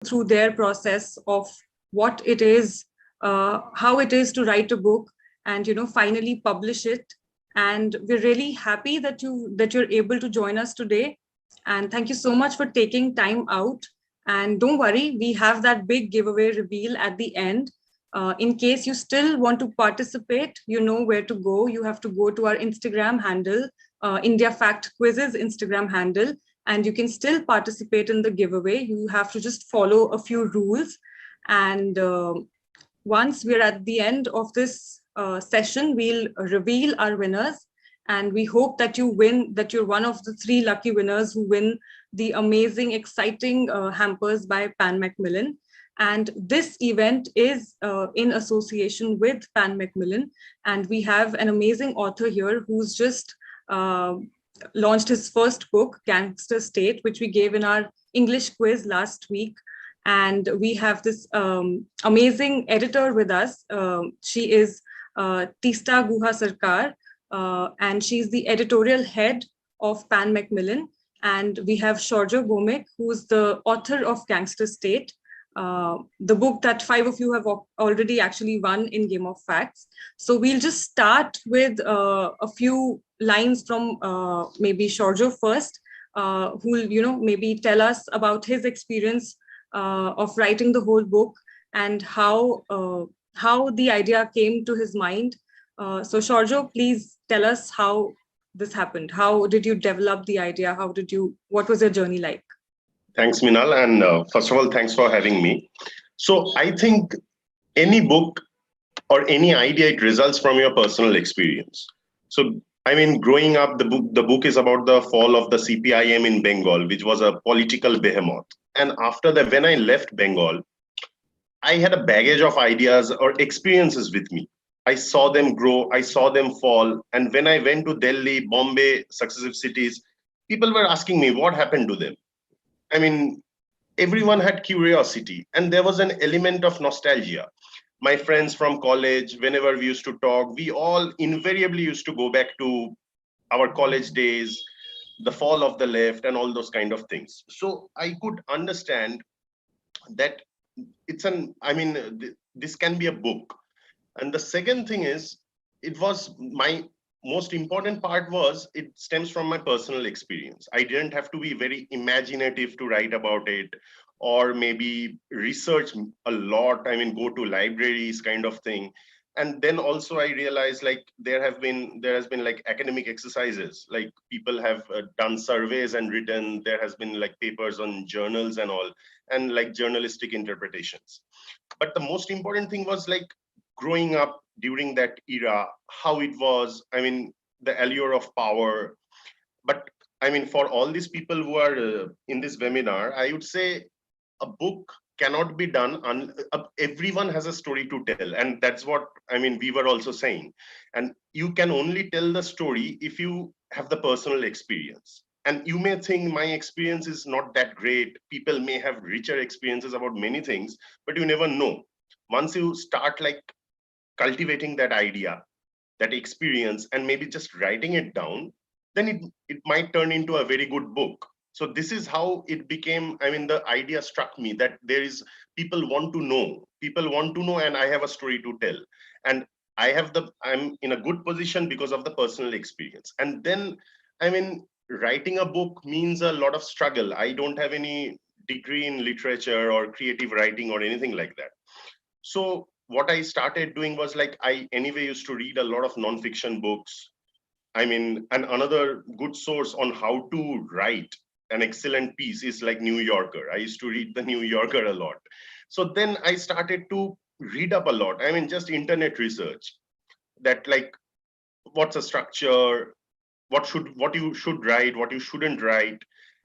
through their process of what it is, how it is to write a book and finally publish it. And we're really happy that you're able to join us today. And thank you so much for taking time out. And don't worry, we have that big giveaway reveal at the end. In case you still want to participate, you know where to go. You have to go to our Instagram handle, India Fact Quizzes Instagram handle, and you can still participate in the giveaway. You have to just follow a few rules. And once we're at the end of this session, we'll reveal our winners. And we hope that you're one of the 3 lucky winners who win the amazing, exciting hampers by Pan Macmillan. And this event is in association with Pan Macmillan. And we have an amazing author here who's just launched his first book, Gangster State, which we gave in our English quiz last week. And we have this amazing editor with us. She is Teesta Guha Sarkar, and she's the editorial head of Pan Macmillan. And we have Sourjya Bhowmick, who's the author of Gangster State, the book that 5 of you have already actually won in Game of Facts. So we'll just start with a few lines from maybe Sourjya first, who'll maybe tell us about his experience of writing the whole book and how the idea came to his mind. So Sourjya, please tell us how this happened. How did you develop the idea? What was your journey like? Thanks, Minal. And first of all, thanks for having me. So I think any book or any idea, it results from your personal experience. So, I mean, growing up, the book is about the fall of the CPIM in Bengal, which was a political behemoth. And after that, when I left Bengal, I had a baggage of ideas or experiences with me. I saw them grow, I saw them fall. And when I went to Delhi, Bombay, successive cities, people were asking me what happened to them. I mean, everyone had curiosity and there was an element of nostalgia. My friends from college, whenever we used to talk, we all invariably used to go back to our college days, the fall of the left and all those kind of things. So I could understand that this can be a book. And the second thing is, it was my most important part was it stems from my personal experience. I didn't have to be very imaginative to write about it or maybe research a lot. I mean, go to libraries kind of thing. And then also I realized like there has been like academic exercises, like people have done surveys and written, there has been like papers on journals and all, and like journalistic interpretations. But the most important thing was like growing up during that era, how it was, I mean, the allure of power. But I mean, for all these people who are in this webinar, I would say a book cannot be done. Everyone has a story to tell. And that's what, I mean, we were also saying. And you can only tell the story if you have the personal experience. And you may think my experience is not that great. People may have richer experiences about many things, but you never know. Once you start like cultivating that idea, that experience, and maybe just writing it down, then it might turn into a very good book. So this is how it became. I mean, the idea struck me that people want to know, and I have a story to tell. And I'm in a good position because of the personal experience. And then, I mean, writing a book means a lot of struggle. I don't have any degree in literature or creative writing or anything like that. So what I started doing was like, I anyway used to read a lot of nonfiction books. I mean, and another good source on how to write an excellent piece is like New Yorker. I used to read the New Yorker a lot. So then I started to read up a lot. I mean, just internet research that like, what's a structure, what you should write, what you shouldn't write.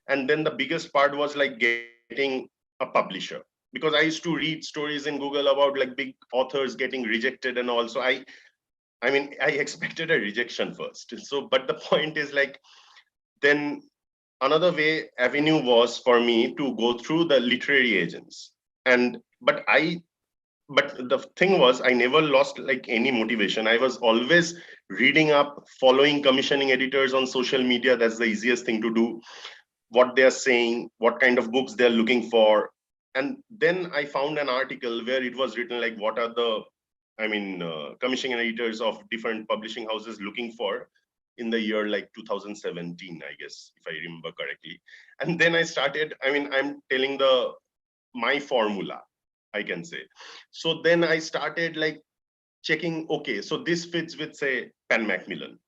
And then the biggest part was like getting a publisher. Because I used to read stories in Google about like big authors getting rejected and all. So I expected a rejection first. So, but the point is like, then another avenue was for me to go through the literary agents. But the thing was, I never lost like any motivation. I was always reading up, following commissioning editors on social media. That's the easiest thing to do. What they're saying, what kind of books they're looking for. And then I found an article where it was written like, what are the, commissioning editors of different publishing houses looking for in the year like 2017, I guess, if I remember correctly. And then I started, I'm telling my formula, I can say. So then I started like checking, okay, so this fits with, say, Pan Macmillan.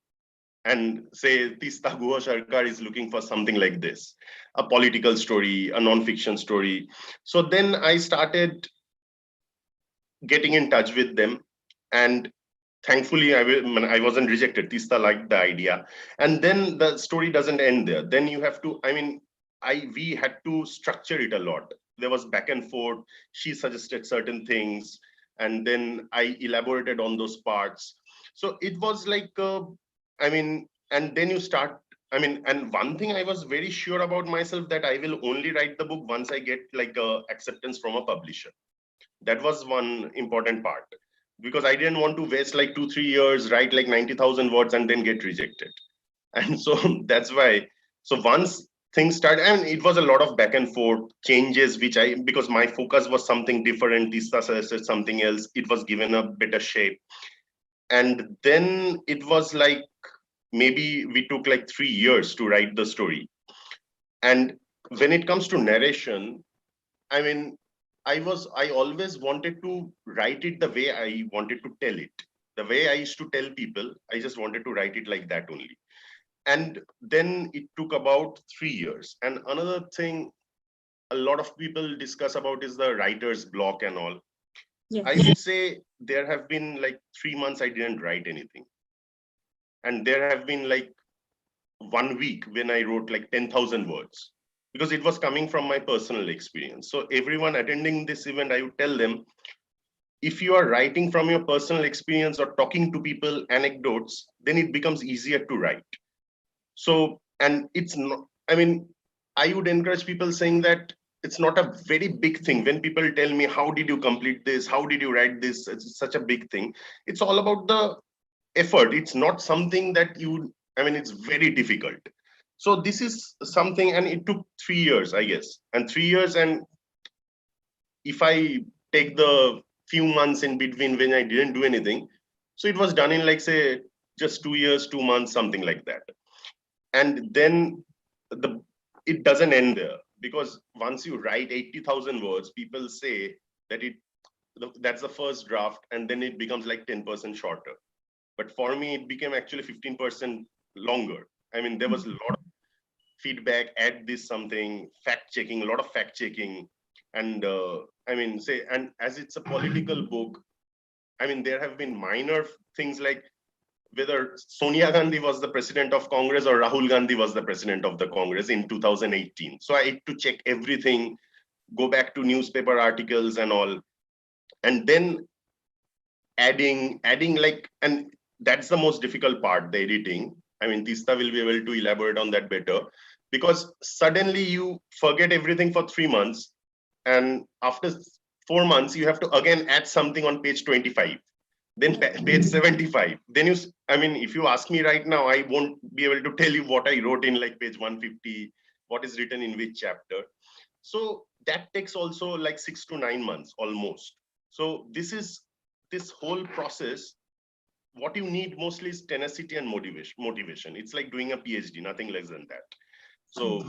And say Teesta Guha Sarkar is looking for something like this, a political story, a non-fiction story. So then I started getting in touch with them, and thankfully I wasn't rejected. Teesta liked the idea, and then the story doesn't end there. Then you have to, we had to structure it a lot. There was back and forth. She suggested certain things, and then I elaborated on those parts. So it was like, and then you start. And one thing I was very sure about myself, that I will only write the book once I get like acceptance from a publisher. That was one important part, because I didn't want to waste like 2-3 years, write like 90,000 words and then get rejected. And so that's why. So once things started, and it was a lot of back and forth changes, because my focus was something different. Teesta suggested something else. It was given a better shape. And then it was like, maybe we took like 3 years to write the story. And when it comes to narration, I always wanted to write it the way I wanted to tell it. The way I used to tell people, I just wanted to write it like that only. And then it took about 3 years. And another thing a lot of people discuss about is the writer's block and all. Yes. I would say there have been like 3 months I didn't write anything. And there have been like 1 week when I wrote like 10,000 words, because it was coming from my personal experience. So everyone attending this event, I would tell them, if you are writing from your personal experience or talking to people, anecdotes, then it becomes easier to write. So, and it's not, I would encourage people saying that it's not a very big thing. When people tell me, how did you complete this? How did you write this? It's such a big thing. It's all about the effort. It's not something that it's very difficult. So this is something, and it took 3 years, I guess. And 3 years, and if I take the few months in between when I didn't do anything, so it was done in like, say, just 2 years, 2 months, something like that. And then it doesn't end there, because once you write 80,000 words, people say that that's the first draft, and then it becomes like 10% shorter. But for me, it became actually 15% longer. There was a lot of feedback, add this something, fact checking, a lot of fact checking. And and as it's a political book, there have been minor things like whether Sonia Gandhi was the president of Congress or Rahul Gandhi was the president of the Congress in 2018. So I had to check everything, go back to newspaper articles and all, and then adding like, and that's the most difficult part, the editing. Teesta will be able to elaborate on that better, because suddenly you forget everything for 3 months, and after 4 months you have to again add something on page 25, then page 75. Then if you ask me right now, I won't be able to tell you what I wrote in like page 150, what is written in which chapter. So that takes also like 6 to 9 months almost. So this whole process, what you need mostly is tenacity and motivation. It's like doing a PhD, nothing less than that. So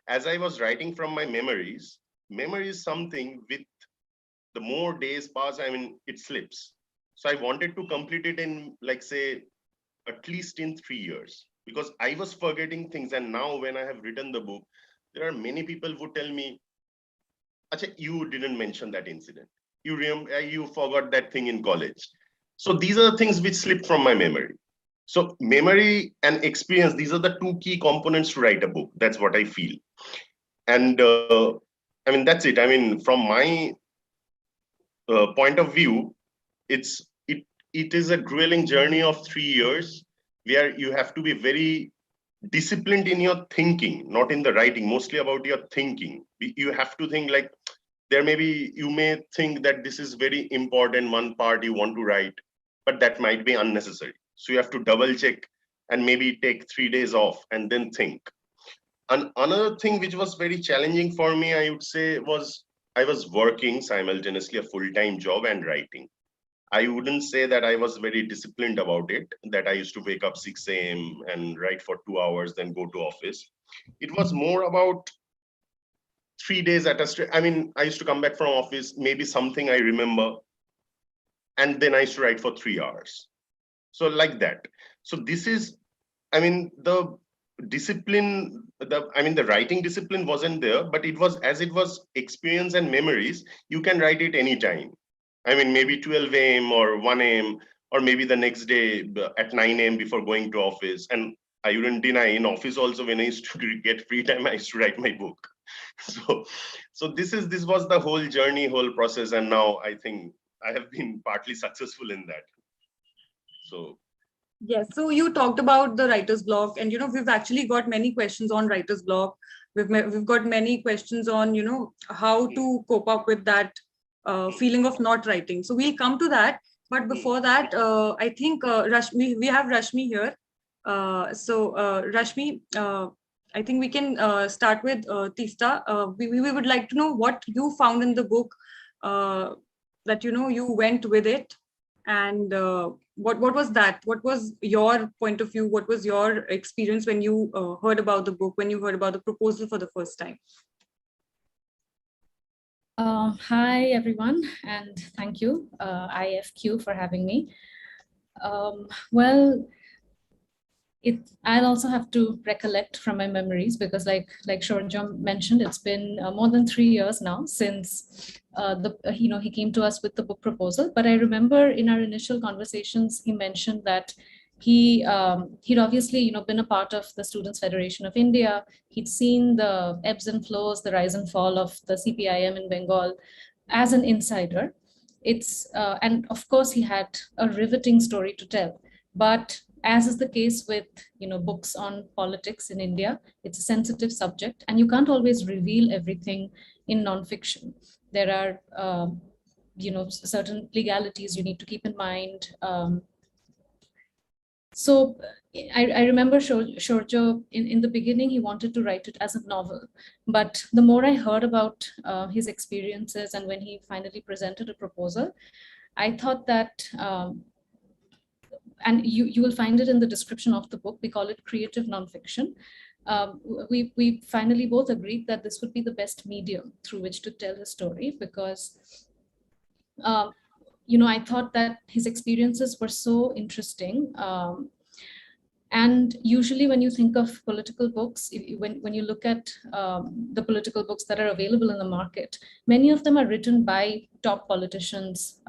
as I was writing from my memories, memory is something with the more days pass, it slips. So I wanted to complete it in like, say, at least in 3 years, because I was forgetting things. And now when I have written the book, there are many people who tell me, Acha, you didn't mention that incident. You forgot that thing in college. So these are the things which slip from my memory. So memory and experience, these are the 2 key components to write a book. That's what I feel. And that's it. From my point of view, it is a grueling journey of 3 years where you have to be very disciplined in your thinking, not in the writing, mostly about your thinking. You have to think like, you may think that this is very important, one part you want to write, but that might be unnecessary. So you have to double check and maybe take 3 days off and then think. And another thing which was very challenging for me, I would say, was I was working simultaneously a full-time job and writing. I wouldn't say that I was very disciplined about it, that I used to wake up 6 a.m. and write for 2 hours, then go to office. It was more about 3 days at a stretch. I mean, I used to come back from office, maybe something I remember, and then I used to write for 3 hours. So like that. So this is, I mean, the discipline, the writing discipline wasn't there, but it was, as it was experience and memories, you can write it anytime. I mean, maybe 12 a.m. or 1 a.m. or maybe the next day at 9 a.m. before going to office. And I wouldn't deny, in office also, when I used to get free time, I used to write my book. So this was the whole journey, whole process. And now I think I have been partly successful in that. So yes, so you talked about the writer's block, and we've actually got many questions on writer's block. We've got many questions on how to cope up with that feeling of not writing. So we'll come to that. But before that, I think Rashmi, we have Rashmi here. Rashmi, I think we can start with Teesta. We would like to know what you found in the book that you went with it, and what was that? What was your point of view? What was your experience when you heard about the book, when you heard about the proposal for the first time? Hi, everyone, and thank you, IFQ, for having me. Well, I'll also have to recollect from my memories, because like Sourjya mentioned, it's been more than 3 years now since he came to us with the book proposal. But I remember in our initial conversations, he mentioned that he'd obviously been a part of the Students' Federation of India. He'd seen the ebbs and flows, the rise and fall of the CPIM in Bengal as an insider. And of course he had a riveting story to tell, but as is the case with books on politics in India, it's a sensitive subject, and you can't always reveal everything in nonfiction. There are certain legalities you need to keep in mind. So I remember Sourjya, in the beginning, he wanted to write it as a novel. But the more I heard about his experiences, and when he finally presented a proposal, I thought that, and you will find it in the description of the book, we call it creative nonfiction. We finally both agreed that this would be the best medium through which to tell his story, because I thought that his experiences were so interesting. And usually when you think of political books, when you look at the political books that are available in the market, many of them are written by top politicians,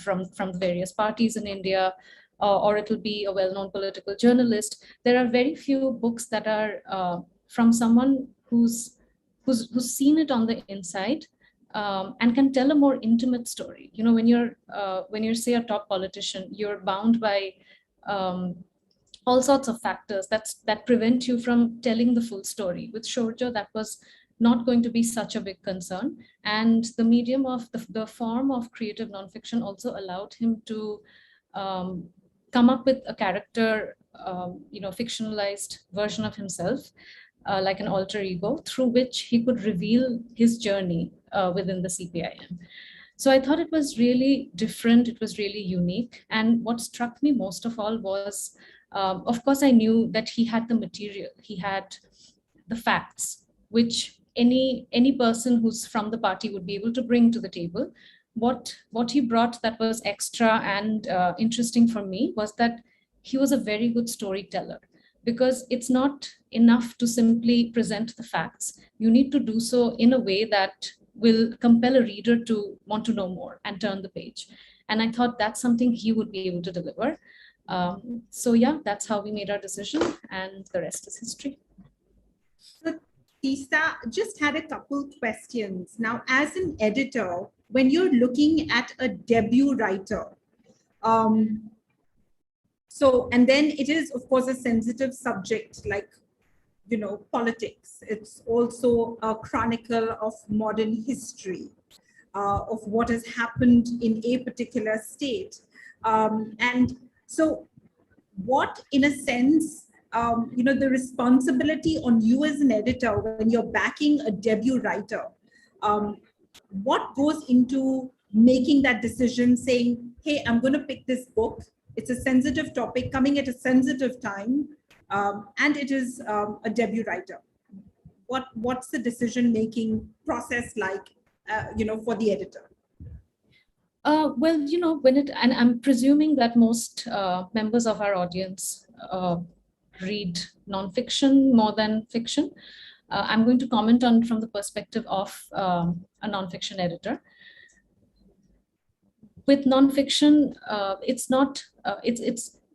from various parties in India, or it'll be a well-known political journalist. There are very few books that are from someone who's seen it on the inside, and can tell a more intimate story. When you're say a top politician, you're bound by all sorts of factors that prevent you from telling the full story. With Sourjya, that was not going to be such a big concern, and the medium of the form of creative nonfiction also allowed him to come up with a character, fictionalized version of himself, like an alter ego, through which he could reveal his journey within the CPIM. So I thought it was really different, it was really unique. And what struck me most of all was, of course, I knew that he had the material, he had the facts, which any person who's from the party would be able to bring to the table. What he brought that was extra and interesting for me was that he was a very good storyteller, because it's not enough to simply present the facts. You need to do so in a way that will compel a reader to want to know more and turn the page. And I thought that's something he would be able to deliver. So yeah, that's how we made our decision, and the rest is history. So Teesta, just had a couple questions. Now, as an editor, when you're looking at a debut writer, and then it is, of course, a sensitive subject like, politics. It's also a chronicle of modern history, of what has happened in a particular state. And so what, in a sense, the responsibility on you as an editor when you're backing a debut writer, what goes into making that decision, saying, hey, I'm going to pick this book. It's a sensitive topic coming at a sensitive time, and it is a debut writer. What's the decision-making process like, for the editor? Well, and I'm presuming that most members of our audience read nonfiction more than fiction. I'm going to comment on from the perspective of a nonfiction editor. With nonfiction, it's not,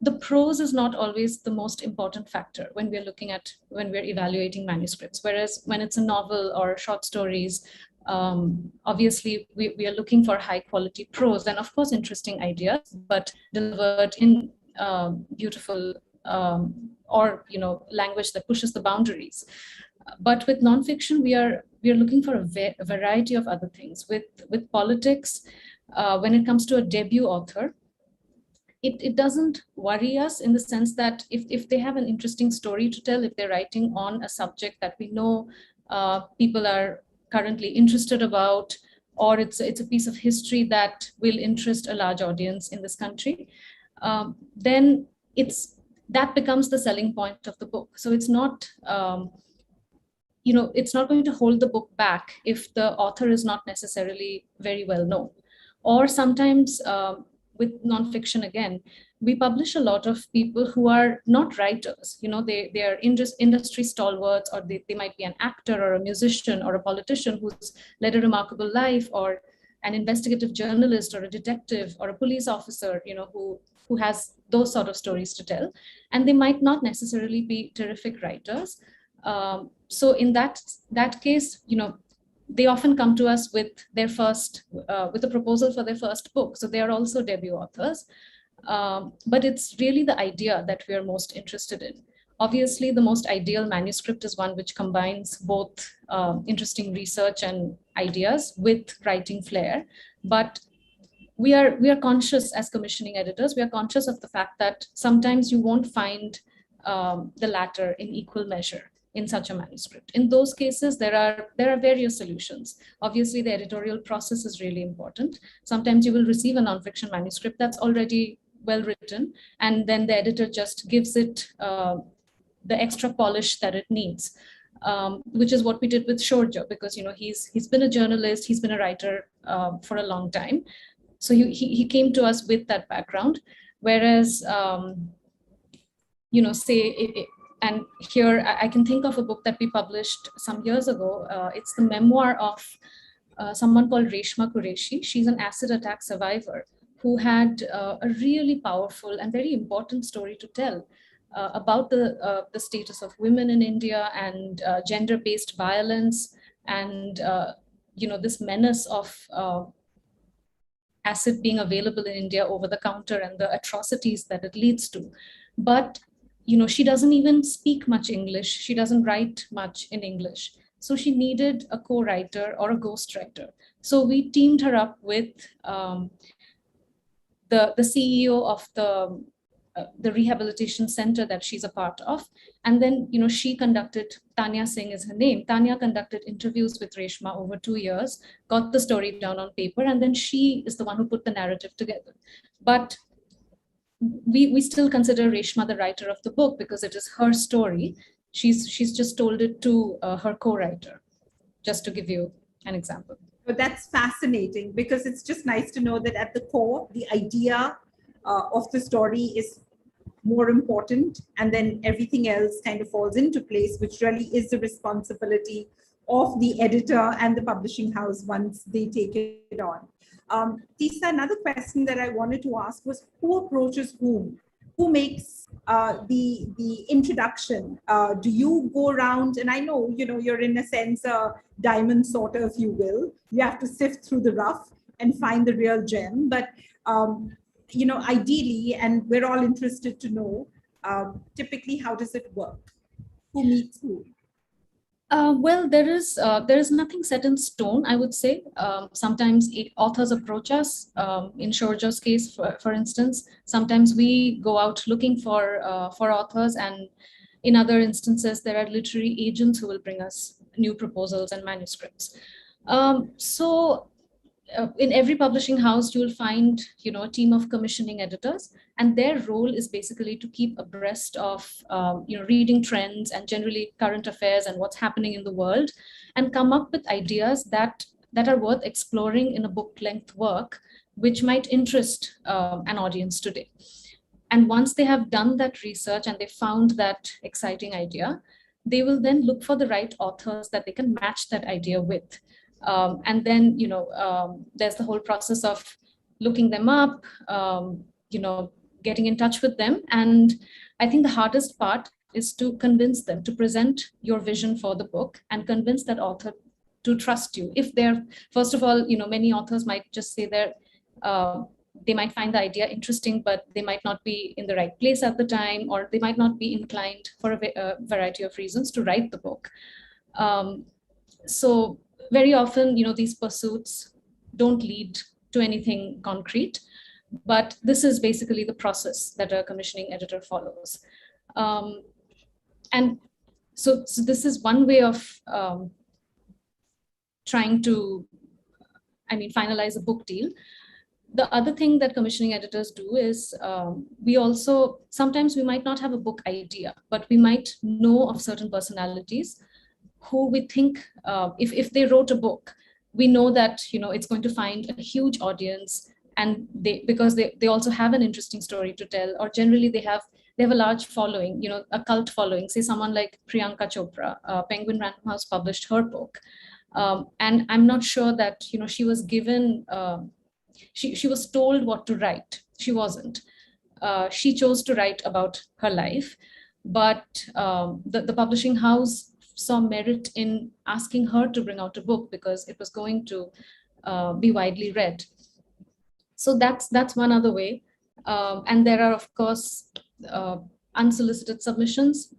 the prose is not always the most important factor when we're evaluating manuscripts. Whereas when it's a novel or short stories, obviously we are looking for high quality prose and of course interesting ideas, but delivered in beautiful or language that pushes the boundaries. But with nonfiction, we are looking for a variety of other things. With politics, when it comes to a debut author, it doesn't worry us in the sense that if they have an interesting story to tell, if they're writing on a subject that we know people are currently interested about, or it's a piece of history that will interest a large audience in this country, then that becomes the selling point of the book. So it's not, it's not going to hold the book back if the author is not necessarily very well known. Or sometimes with nonfiction, again, we publish a lot of people who are not writers. They are industry stalwarts, or they might be an actor or a musician or a politician who's led a remarkable life, or an investigative journalist or a detective or a police officer, who has those sort of stories to tell. And they might not necessarily be terrific writers. So in that case, they often come to us with their first, with a proposal for their first book. So they are also debut authors. But it's really the idea that we are most interested in. Obviously, the most ideal manuscript is one which combines both interesting research and ideas with writing flair. But we are conscious as commissioning editors, we are conscious of the fact that sometimes you won't find the latter in equal measure in such a manuscript. In those cases, there are various solutions. Obviously, the editorial process is really important. Sometimes you will receive a nonfiction manuscript that's already well written, and then the editor just gives it the extra polish that it needs, which is what we did with Sourjya, because he's been a journalist, he's been a writer for a long time. So he came to us with that background, whereas and here I can think of a book that we published some years ago. It's the memoir of someone called Reshma Qureshi. She's an acid attack survivor who had a really powerful and very important story to tell about the status of women in India and gender-based violence and this menace of acid being available in India over the counter and the atrocities that it leads to. But she doesn't even speak much English. She doesn't write much in English. So she needed a co-writer or a ghostwriter. So we teamed her up with the CEO of the rehabilitation center that she's a part of. And then, she conducted, Tanya Singh is her name. Tanya conducted interviews with Reshma over 2 years, got the story down on paper, and then she is the one who put the narrative together. But we still consider Reshma the writer of the book because it is her story. She's just told it to her co-writer, just to give you an example. But that's fascinating, because it's just nice to know that at the core, the idea of the story is more important, and then everything else kind of falls into place, which really is the responsibility of the editor and the publishing house once they take it on. Teesta, another question that I wanted to ask was, who approaches whom? Who makes the introduction? Do you go around, and I know, you're in a sense a diamond sorter, if you will. You have to sift through the rough and find the real gem. But, ideally, and we're all interested to know, typically, how does it work? Who meets who? Well, there is nothing set in stone, I would say. Sometimes authors approach us. In Sourjya's case, for instance, sometimes we go out looking for authors, and in other instances, there are literary agents who will bring us new proposals and manuscripts. So in every publishing house, you'll find, a team of commissioning editors, and their role is basically to keep abreast of, reading trends and generally current affairs and what's happening in the world, and come up with ideas that are worth exploring in a book-length work, which might interest an audience today. And once they have done that research and they found that exciting idea, they will then look for the right authors that they can match that idea with. And then, there's the whole process of looking them up, getting in touch with them. And I think the hardest part is to convince them, to present your vision for the book and convince that author to trust you. If they're, first of all, many authors might just say they might find the idea interesting, but they might not be in the right place at the time, or they might not be inclined for a variety of reasons to write the book. So very often, these pursuits don't lead to anything concrete, but this is basically the process that a commissioning editor follows. And so this is one way of trying to, finalize a book deal. The other thing that commissioning editors do is sometimes we might not have a book idea, but we might know of certain personalities who we think, if they wrote a book, we know that, it's going to find a huge audience, and because they also have an interesting story to tell, or generally they have a large following, a cult following. Say someone like Priyanka Chopra, Penguin Random House published her book. And I'm not sure that, she was given, she was told what to write. She wasn't. She chose to write about her life, but the publishing house saw merit in asking her to bring out a book because it was going to be widely read. So that's one other way. And there are, of course, unsolicited submissions.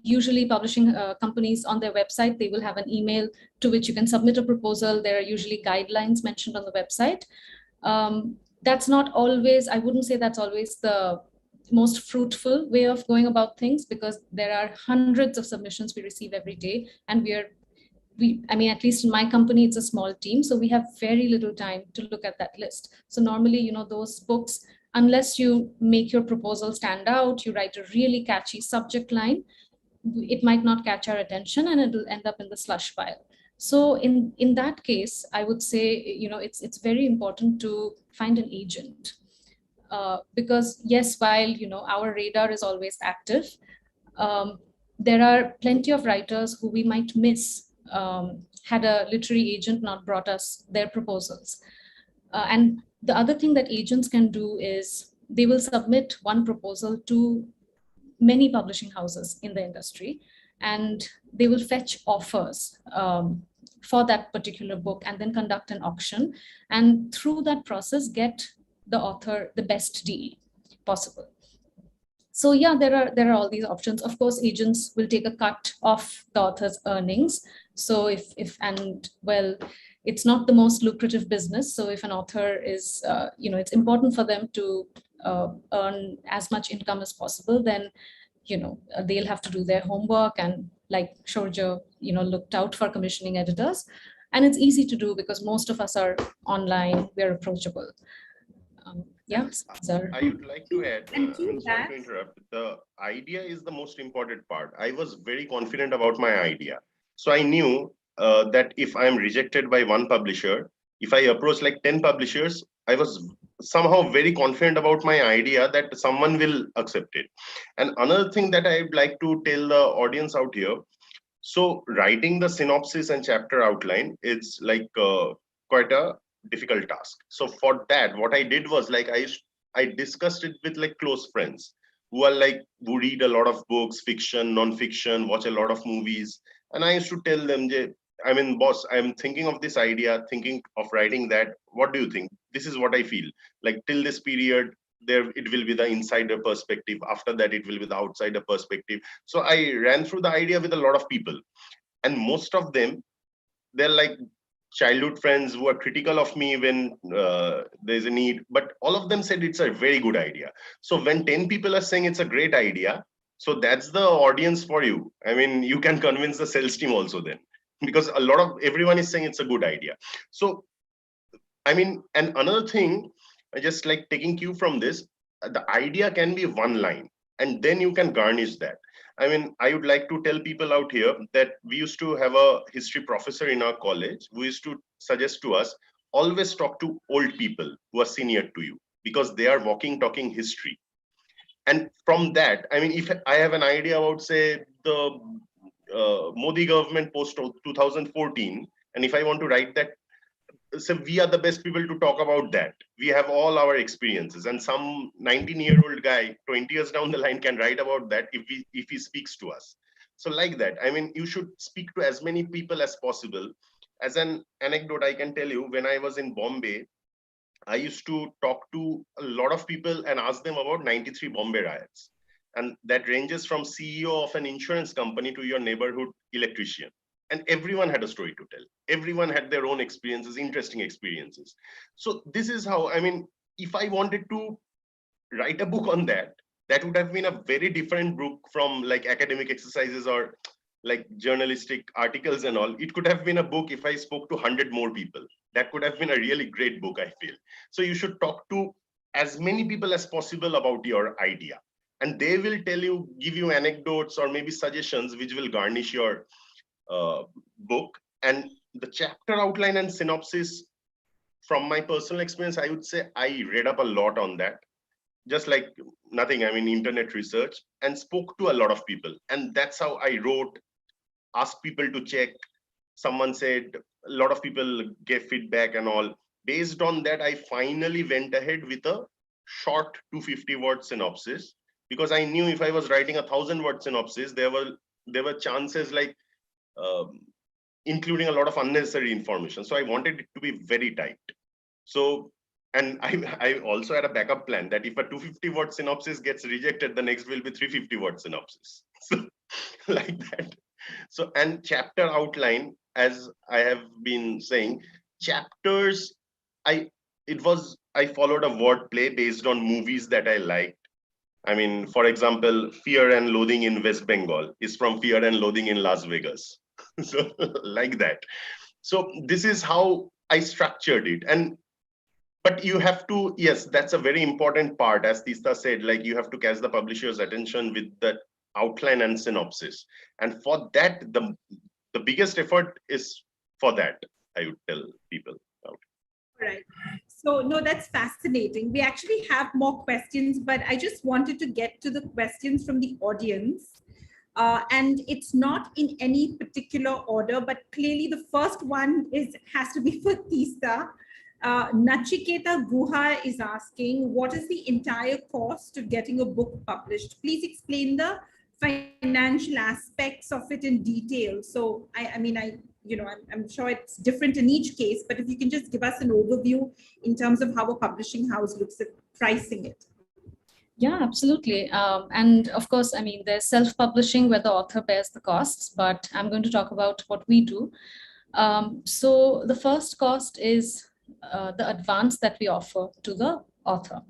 Usually publishing companies on their website, they will have an email to which you can submit a proposal. There are usually guidelines mentioned on the website. That's not always, I wouldn't say that's always the most fruitful way of going about things, because there are hundreds of submissions we receive every day, and at least in my company, it's a small team, so we have very little time to look at that list. So normally, those books, unless you make your proposal stand out, you write a really catchy subject line, it might not catch our attention and it will end up in the slush pile. So in that case, I would say, it's very important to find an agent. Because yes, while our radar is always active, there are plenty of writers who we might miss had a literary agent not brought us their proposals. And the other thing that agents can do is they will submit one proposal to many publishing houses in the industry, and they will fetch offers for that particular book and then conduct an auction, and through that process get the author the best deal possible. So yeah, there are all these options. Of course, agents will take a cut of the author's earnings. So it's not the most lucrative business. So if an author is, it's important for them to earn as much income as possible, then, they'll have to do their homework. And like Sourjya, looked out for commissioning editors. And it's easy to do because most of us are online, we're approachable. Yeah, sir. I would like to add, sorry to interrupt, the idea is the most important part. I was very confident about my idea. So I knew that if I'm rejected by one publisher, if I approach like 10 publishers, I was somehow very confident about my idea that someone will accept it. And another thing that I'd like to tell the audience out here, so writing the synopsis and chapter outline, it's like quite a difficult task. So for that, what I did was like I discussed it with like close friends who read a lot of books, fiction, non-fiction, watch a lot of movies. And I used to tell them, boss, I'm thinking of this idea, thinking of writing that. What do you think? This is what I feel. Like till this period, it will be the insider perspective. After that, it will be the outsider perspective. So I ran through the idea with a lot of people. And most of them, they're like childhood friends who are critical of me when there's a need, but all of them said it's a very good idea. So when 10 people are saying it's a great idea, so that's the audience for you. You can convince the sales team also then, because everyone is saying it's a good idea. So I mean, and another thing, just like taking cue from this, the idea can be one line, and then you can garnish that. I mean, I would like to tell people out here that we used to have a history professor in our college who used to suggest to us, always talk to old people who are senior to you, because they are walking, talking history. And from that, I mean, if I have an idea about, say, the Modi government post 2014, and if I want to write that, so we are the best people to talk about that. We have all our experiences, and some 19-year-old guy 20 years down the line can write about that if he speaks to us. So like that, I mean, you should speak to as many people as possible. As an anecdote, I can tell you, when I was in Bombay, I used to talk to a lot of people and ask them about 93 Bombay riots. And that ranges from CEO of an insurance company to your neighborhood electrician. And everyone had a story to tell. Everyone had their own experiences, interesting experiences. So this is how, I mean, if I wanted to write a book on that, that would have been a very different book from like academic exercises or like journalistic articles and all. It could have been a book if I spoke to 100 more people. That could have been a really great book, I feel. So you should talk to as many people as possible about your idea. And they will tell you, give you anecdotes or maybe suggestions which will garnish your book. And the chapter outline and synopsis, from my personal experience, I would say I read up a lot on that. Just like nothing, I mean, internet research, and spoke to a lot of people. And that's how I wrote, asked people to check. Someone said, a lot of people gave feedback and all. Based on that, I finally went ahead with a short 250-word synopsis, because I knew if I was writing 1,000-word synopsis, there were chances like including a lot of unnecessary information. So I wanted it to be very tight. So, and I also had a backup plan that if a 250-word synopsis gets rejected, the next will be 350-word synopsis. So like that. So, and chapter outline, as I have been saying, chapters, I followed a wordplay based on movies that I liked. I mean, for example, Fear and Loathing in West Bengal is from Fear and Loathing in Las Vegas. So like that. So this is how I structured it. But you have to, yes, that's a very important part. As Teesta said, like you have to catch the publisher's attention with the outline and synopsis. And for that, the biggest effort is for that, I would tell people. Right. So no, that's fascinating. We actually have more questions, but I just wanted to get to the questions from the audience. And it's not in any particular order, but clearly the first one has to be for Teesta. Nachiketa Guha is asking, what is the entire cost of getting a book published? Please explain the financial aspects of it in detail. So I'm sure it's different in each case, but if you can just give us an overview in terms of how a publishing house looks at pricing it. Yeah, absolutely. And of course, I mean, there's self-publishing where the author bears the costs, but I'm going to talk about what we do. So the first cost is the advance that we offer to the author.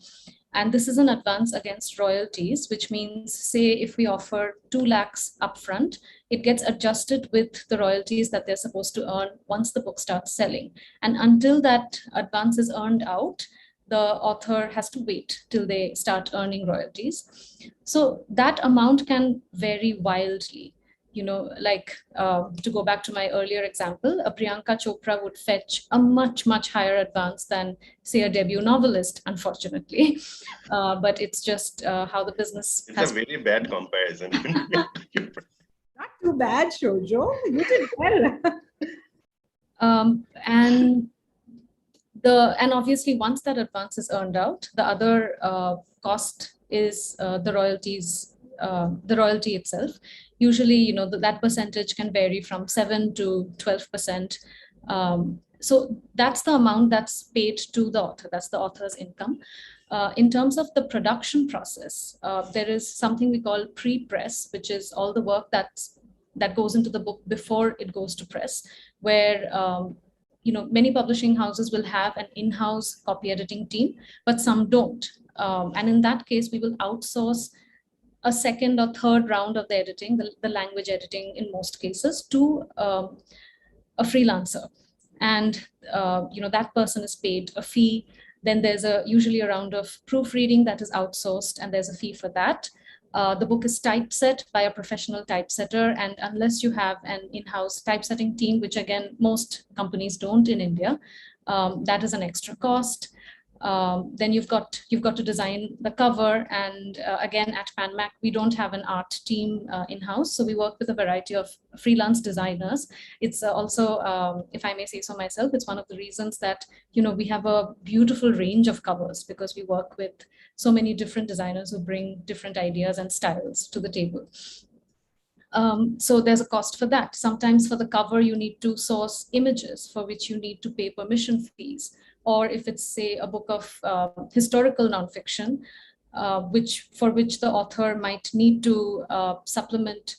And this is an advance against royalties, which means, say, if we offer 2 lakhs upfront, it gets adjusted with the royalties that they're supposed to earn once the book starts selling. And until that advance is earned out, the author has to wait till they start earning royalties. So that amount can vary wildly. You know, like to go back to my earlier example, a Priyanka Chopra would fetch a much, much higher advance than, say, a debut novelist, unfortunately. But it's just how the business has... It's a very bad comparison. Not too bad, Sourjya. You did well. And obviously, once that advance is earned out, the other cost is the royalties, the royalty itself. Usually, you know, that percentage can vary from 7 to 12%. So that's the amount that's paid to the author. That's the author's income. In terms of the production process, there is something we call pre-press, which is all the work that goes into the book before it goes to press, where many publishing houses will have an in-house copy editing team, but some don't. And in that case, we will outsource a second or third round of the editing, the language editing in most cases, to a freelancer. and that person is paid a fee. Then there's usually a round of proofreading that is outsourced, and there's a fee for that. The book is typeset by a professional typesetter, and unless you have an in-house typesetting team, which again most companies don't in India, that is an extra cost. Then you've got to design the cover, and again at Pan Mac we don't have an art team in-house, so we work with a variety of freelance designers. It's also, if I may say so myself, it's one of the reasons that we have a beautiful range of covers, because we work with so many different designers who bring different ideas and styles to the table. So there's a cost for that. Sometimes for the cover you need to source images for which you need to pay permission fees. Or if it's, say, a book of historical nonfiction, for which the author might need to supplement,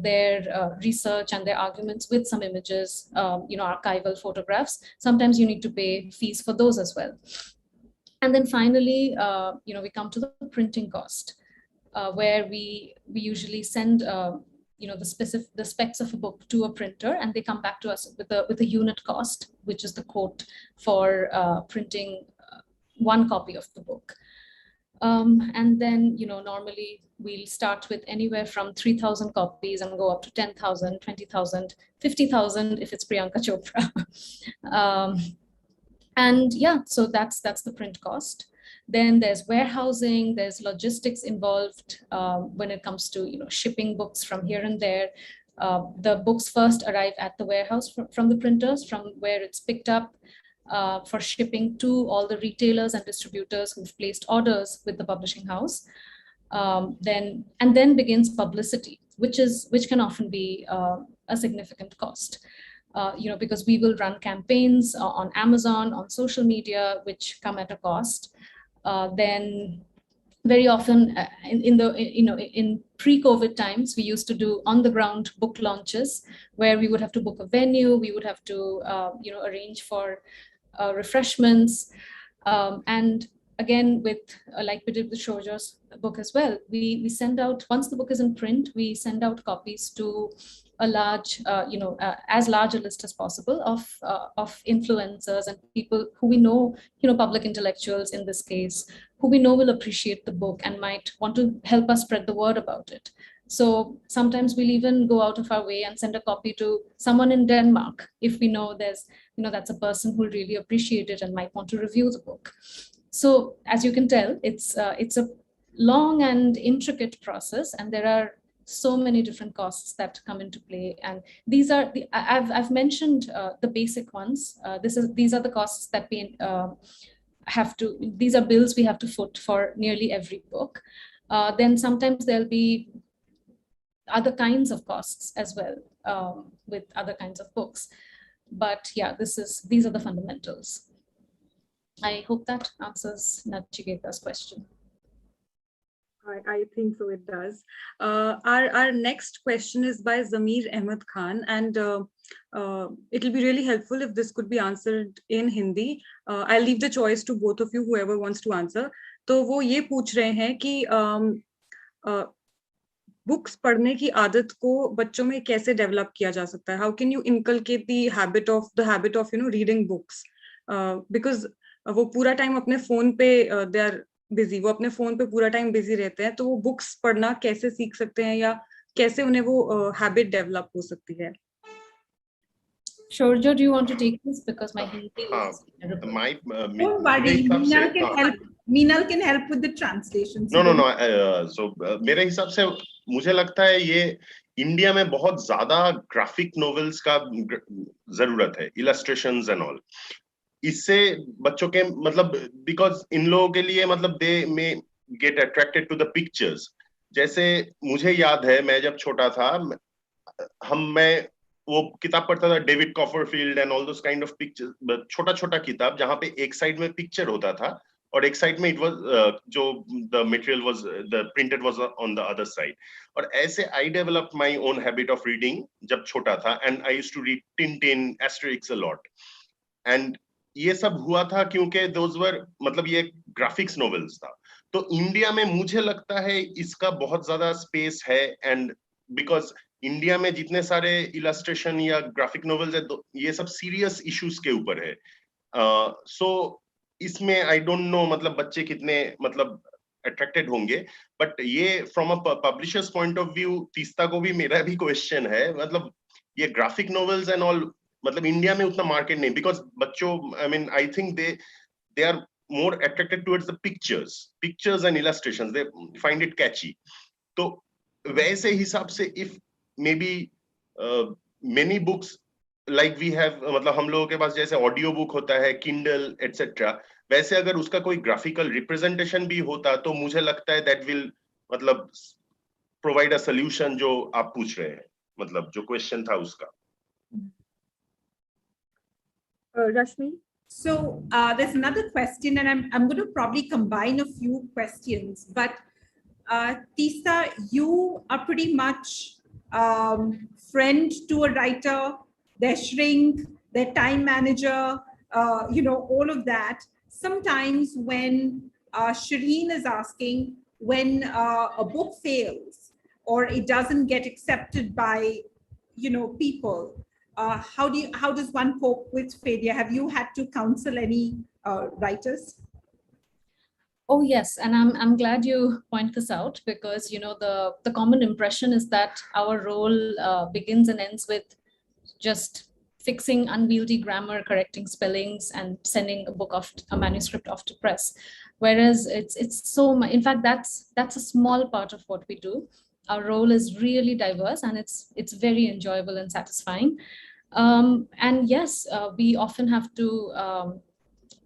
their research and their arguments with some images, archival photographs. Sometimes you need to pay fees for those as well. And then finally, we come to the printing cost, where we usually send the specs of a book to a printer, and they come back to us with a unit cost, which is the quote for printing one copy of the book. And then, normally we'll start with anywhere from 3,000 copies and go up to 10,000, 20,000, 50,000 if it's Priyanka Chopra. And yeah, so that's the print cost. Then there's warehousing, there's logistics involved when it comes to shipping books from here and there. The books first arrive at the warehouse from the printers, from where it's picked up for shipping to all the retailers and distributors who've placed orders with the publishing house. Then begins publicity, which can often be a significant cost. Because we will run campaigns on Amazon, on social media, which come at a cost. Then very often in pre-COVID times, we used to do on-the-ground book launches where we would have to book a venue, we would have to arrange for refreshments. And again, with like we did with Sourjya's book as well, we send out, once the book is in print, we send out copies to a large, as large a list as possible of influencers and people who we know, public intellectuals in this case, who we know will appreciate the book and might want to help us spread the word about it. So sometimes we'll even go out of our way and send a copy to someone in Denmark if we know there's, that's a person who'll really appreciate it and might want to review the book. So as you can tell, it's a long and intricate process, and there are so many different costs that come into play. And these are I've mentioned the basic ones. These are the costs that we these are bills we have to foot for nearly every book. Then sometimes there'll be other kinds of costs as well with other kinds of books. But yeah, these are the fundamentals. I hope that answers Nachiketa's question. I think so, it does. Our next question is by Zamir Ahmed Khan, and it'll be really helpful if this could be answered in Hindi. I'll leave the choice to both of you, whoever wants to answer. तो वो ये पूछ रहे हैं कि books पढ़ने की आदत को बच्चों में कैसे डेवलप किया जा सकता है? How can you inculcate the habit of reading books? Because वो पूरा टाइम अपने फोन पे they are busy, वो अपने फोन पे पूरा टाइम बिजी रहते हैं, तो वो बुक्स पढ़ना कैसे सीख सकते हैं या कैसे उन्हें वो हैबिट डेवलप हो सकती है? Sourjya, do you want to take this, because my Hindi is don't worry, Meenal can help with the translation. No. So मेरे हिसाब से मुझे लगता है ये इंडिया में बहुत ज्यादा ग्राफिक नॉवेल्स का जरूरत है, इलस्ट्रेशंस एंड ऑल. इससे बच्चों के मतलब बिकॉज इन लोगों के लिए मतलब they may get attracted to the pictures. जैसे मुझे याद है मैं जब छोटा था, मैं वो किताब पढ़ता था, David Copperfield and all those kind of pictures, छोटा छोटा किताब जहां पे एक साइड में पिक्चर होता था और एक साइड में इट वाज जो the material was the printed was on the other side. और ऐसे I develop my own habit of reading जब छोटा था, and I used to read Tintin, Asterix a lot. And ये सब हुआ था क्योंकि दोज वर मतलब ये ग्राफिक्स नॉवेल्स था. तो इंडिया में मुझे लगता है इसका बहुत ज्यादा स्पेस है, एंड बिकॉज इंडिया में जितने सारे इलस्ट्रेशन या ग्राफिक नॉवेल्स है ये सब सीरियस इश्यूज के ऊपर है. सो इसमें आई डोंट नो मतलब बच्चे कितने मतलब अट्रैक्टेड होंगे, बट ये from a publishers point of view Teesta को भी मेरा भी क्वेश्चन है, मतलब ये ग्राफिक नॉवेल्स एंड ऑल मतलब इंडिया में उतना मार्केट नहीं, बिकॉज बच्चों I mean I think they are more attracted towards the pictures and illustrations. They find it catchy. तो वैसे हिसाब से if maybe many books like we have, मतलब हम लोगों के पास जैसे ऑडियो बुक होता है, Kindle etc. वैसे अगर उसका कोई ग्राफिकल रिप्रेजेंटेशन भी होता तो मुझे लगता है that will मतलब provide a solution जो आप पूछ रहे हैं, मतलब जो क्वेश्चन था उसका. Rashmi? So there's another question, and I'm going to probably combine a few questions. But Teesta, you are pretty much friend to a writer, their shrink, their time manager, all of that. Sometimes when Shireen is asking when a book fails or it doesn't get accepted by people. How does one cope with failure? Have you had to counsel any writers? Oh yes, and I'm glad you point this out, because the common impression is that our role begins and ends with just fixing unwieldy grammar, correcting spellings, and sending a manuscript off to press. Whereas it's so much. In fact, that's a small part of what we do. Our role is really diverse, and it's very enjoyable and satisfying. And yes, we often have to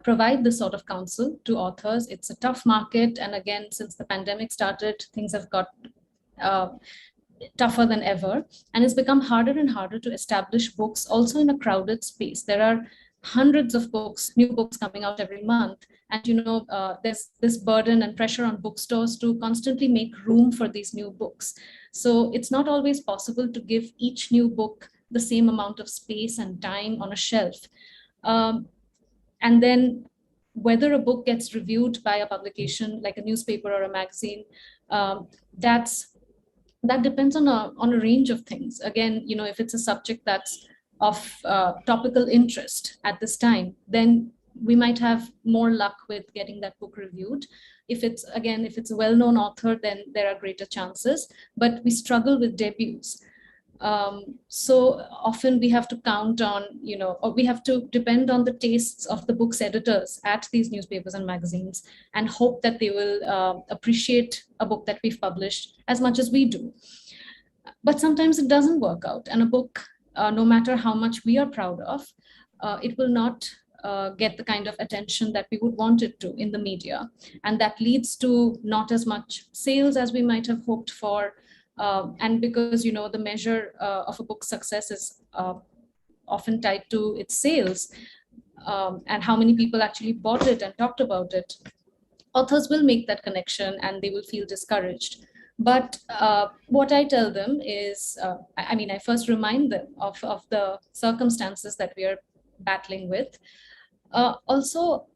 provide this sort of counsel to authors. It's a tough market, and again, since the pandemic started, things have got tougher than ever, and it's become harder and harder to establish books also in a crowded space. There are hundreds of books, new books coming out every month, and there's this burden and pressure on bookstores to constantly make room for these new books. So it's not always possible to give each new book the same amount of space and time on a shelf. And then whether a book gets reviewed by a publication like a newspaper or a magazine, that depends on a range of things. Again, if it's a subject that's of topical interest at this time, then we might have more luck with getting that book reviewed. If it's a well-known author, then there are greater chances, but we struggle with debuts. So often we have to count on, or we have to depend on the tastes of the book's editors at these newspapers and magazines, and hope that they will appreciate a book that we've published as much as we do. But sometimes it doesn't work out, and a book, no matter how much we are proud of, it will not get the kind of attention that we would want it to in the media. And that leads to not as much sales as we might have hoped for. And because, the measure of a book's success is often tied to its sales and how many people actually bought it and talked about it, authors will make that connection and they will feel discouraged. But what I tell them is, I first remind them of the circumstances that we are battling with. Also,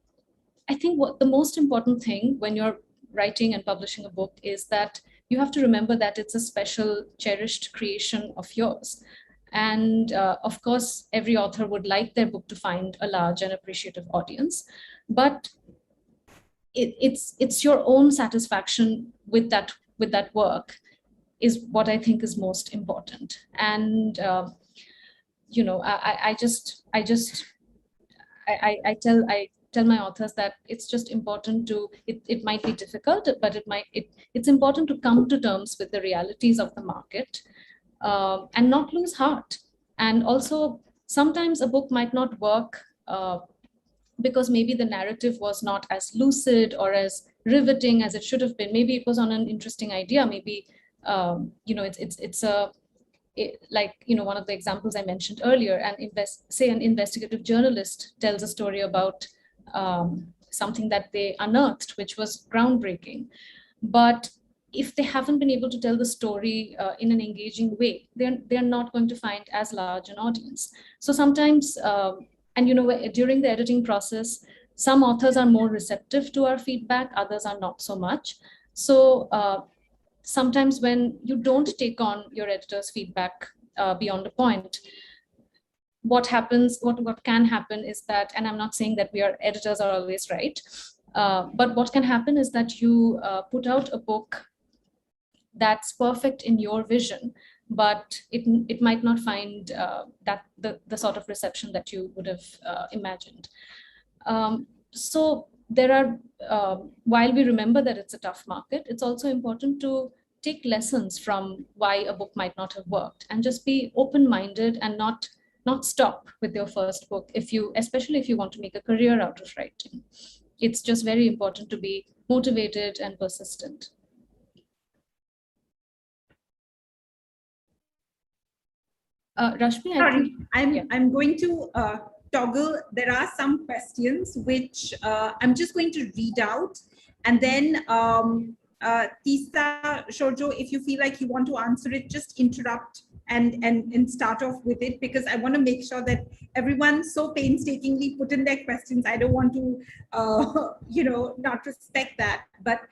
I think what the most important thing when you're writing and publishing a book is that you have to remember that it's a special, cherished creation of yours. And of course, every author would like their book to find a large and appreciative audience, but it's your own satisfaction with that work is what I think is most important. And I tell my authors that it's just important to, it might be difficult, but it's important to come to terms with the realities of the market and not lose heart. And also, sometimes a book might not work because maybe the narrative was not as lucid or as riveting as it should have been. Maybe it was on an interesting idea. Maybe, one of the examples I mentioned earlier, an investigative journalist tells a story about something that they unearthed, which was groundbreaking. But if they haven't been able to tell the story in an engaging way, they're not going to find as large an audience. So sometimes, during the editing process, some authors are more receptive to our feedback, others are not so much. So sometimes when you don't take on your editor's feedback beyond a point, what can happen is that, and I'm not saying that editors are always right, but what can happen is that you put out a book that's perfect in your vision, but it might not find that the sort of reception that you would have imagined. So there are, while we remember that it's a tough market, it's also important to take lessons from why a book might not have worked, and just be open-minded and not stop with your first book, especially if you want to make a career out of writing. It's just very important to be motivated and persistent. Rashmi, sorry, I'm going to toggle. There are some questions which I'm just going to read out, and then Teesta, Sourjya, if you feel like you want to answer it, just interrupt and start off with it, because I want to make sure that everyone so painstakingly put in their questions. I don't want to, not respect that. But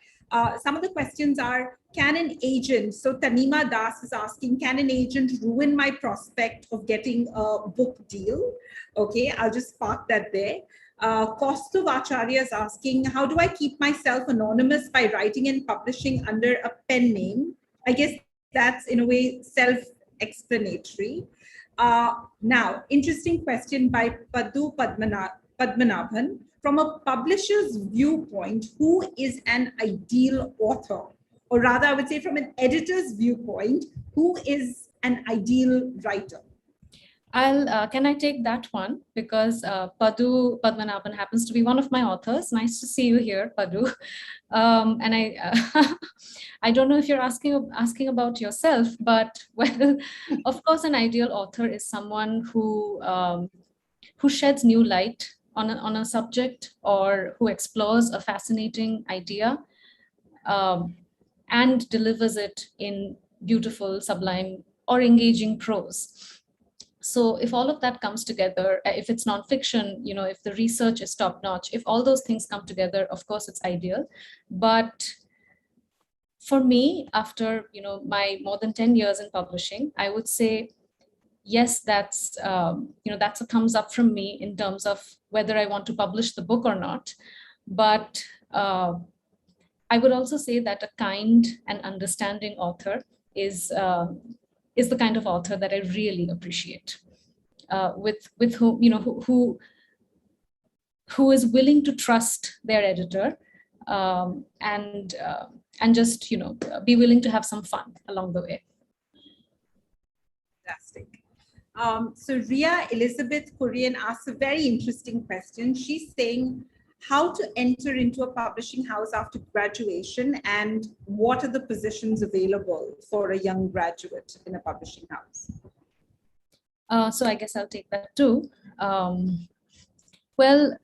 some of the questions are, can an agent, so Tanima Das is asking, can an agent ruin my prospect of getting a book deal? Okay, I'll just park that there. Kaustuv Acharya is asking, how do I keep myself anonymous by writing and publishing under a pen name? I guess that's in a way self-explanatory. Now, interesting question by Paddu Padmanabhan. From a publisher's viewpoint, who is an ideal author? Or rather, I would say from an editor's viewpoint, who is an ideal writer? Can I take that one? Because Paddu Padmanabhan happens to be one of my authors. Nice to see you here, Paddu. And I don't know if you're asking about yourself, but well, of course, an ideal author is someone who sheds new light on a subject, or who explores a fascinating idea and delivers it in beautiful, sublime, or engaging prose. So if all of that comes together, if it's nonfiction, if the research is top-notch, if all those things come together, of course, it's ideal. But for me, after my more than 10 years in publishing, I would say, yes, that's that's a thumbs up from me in terms of whether I want to publish the book or not. But I would also say that a kind and understanding author is the kind of author that I really appreciate, with whom who is willing to trust their editor, and just be willing to have some fun along the way. Fantastic. So Ria Elizabeth Korean asks a very interesting question. She's saying, how to enter into a publishing house after graduation, and what are the positions available for a young graduate in a publishing house? So I guess I'll take that too. Well,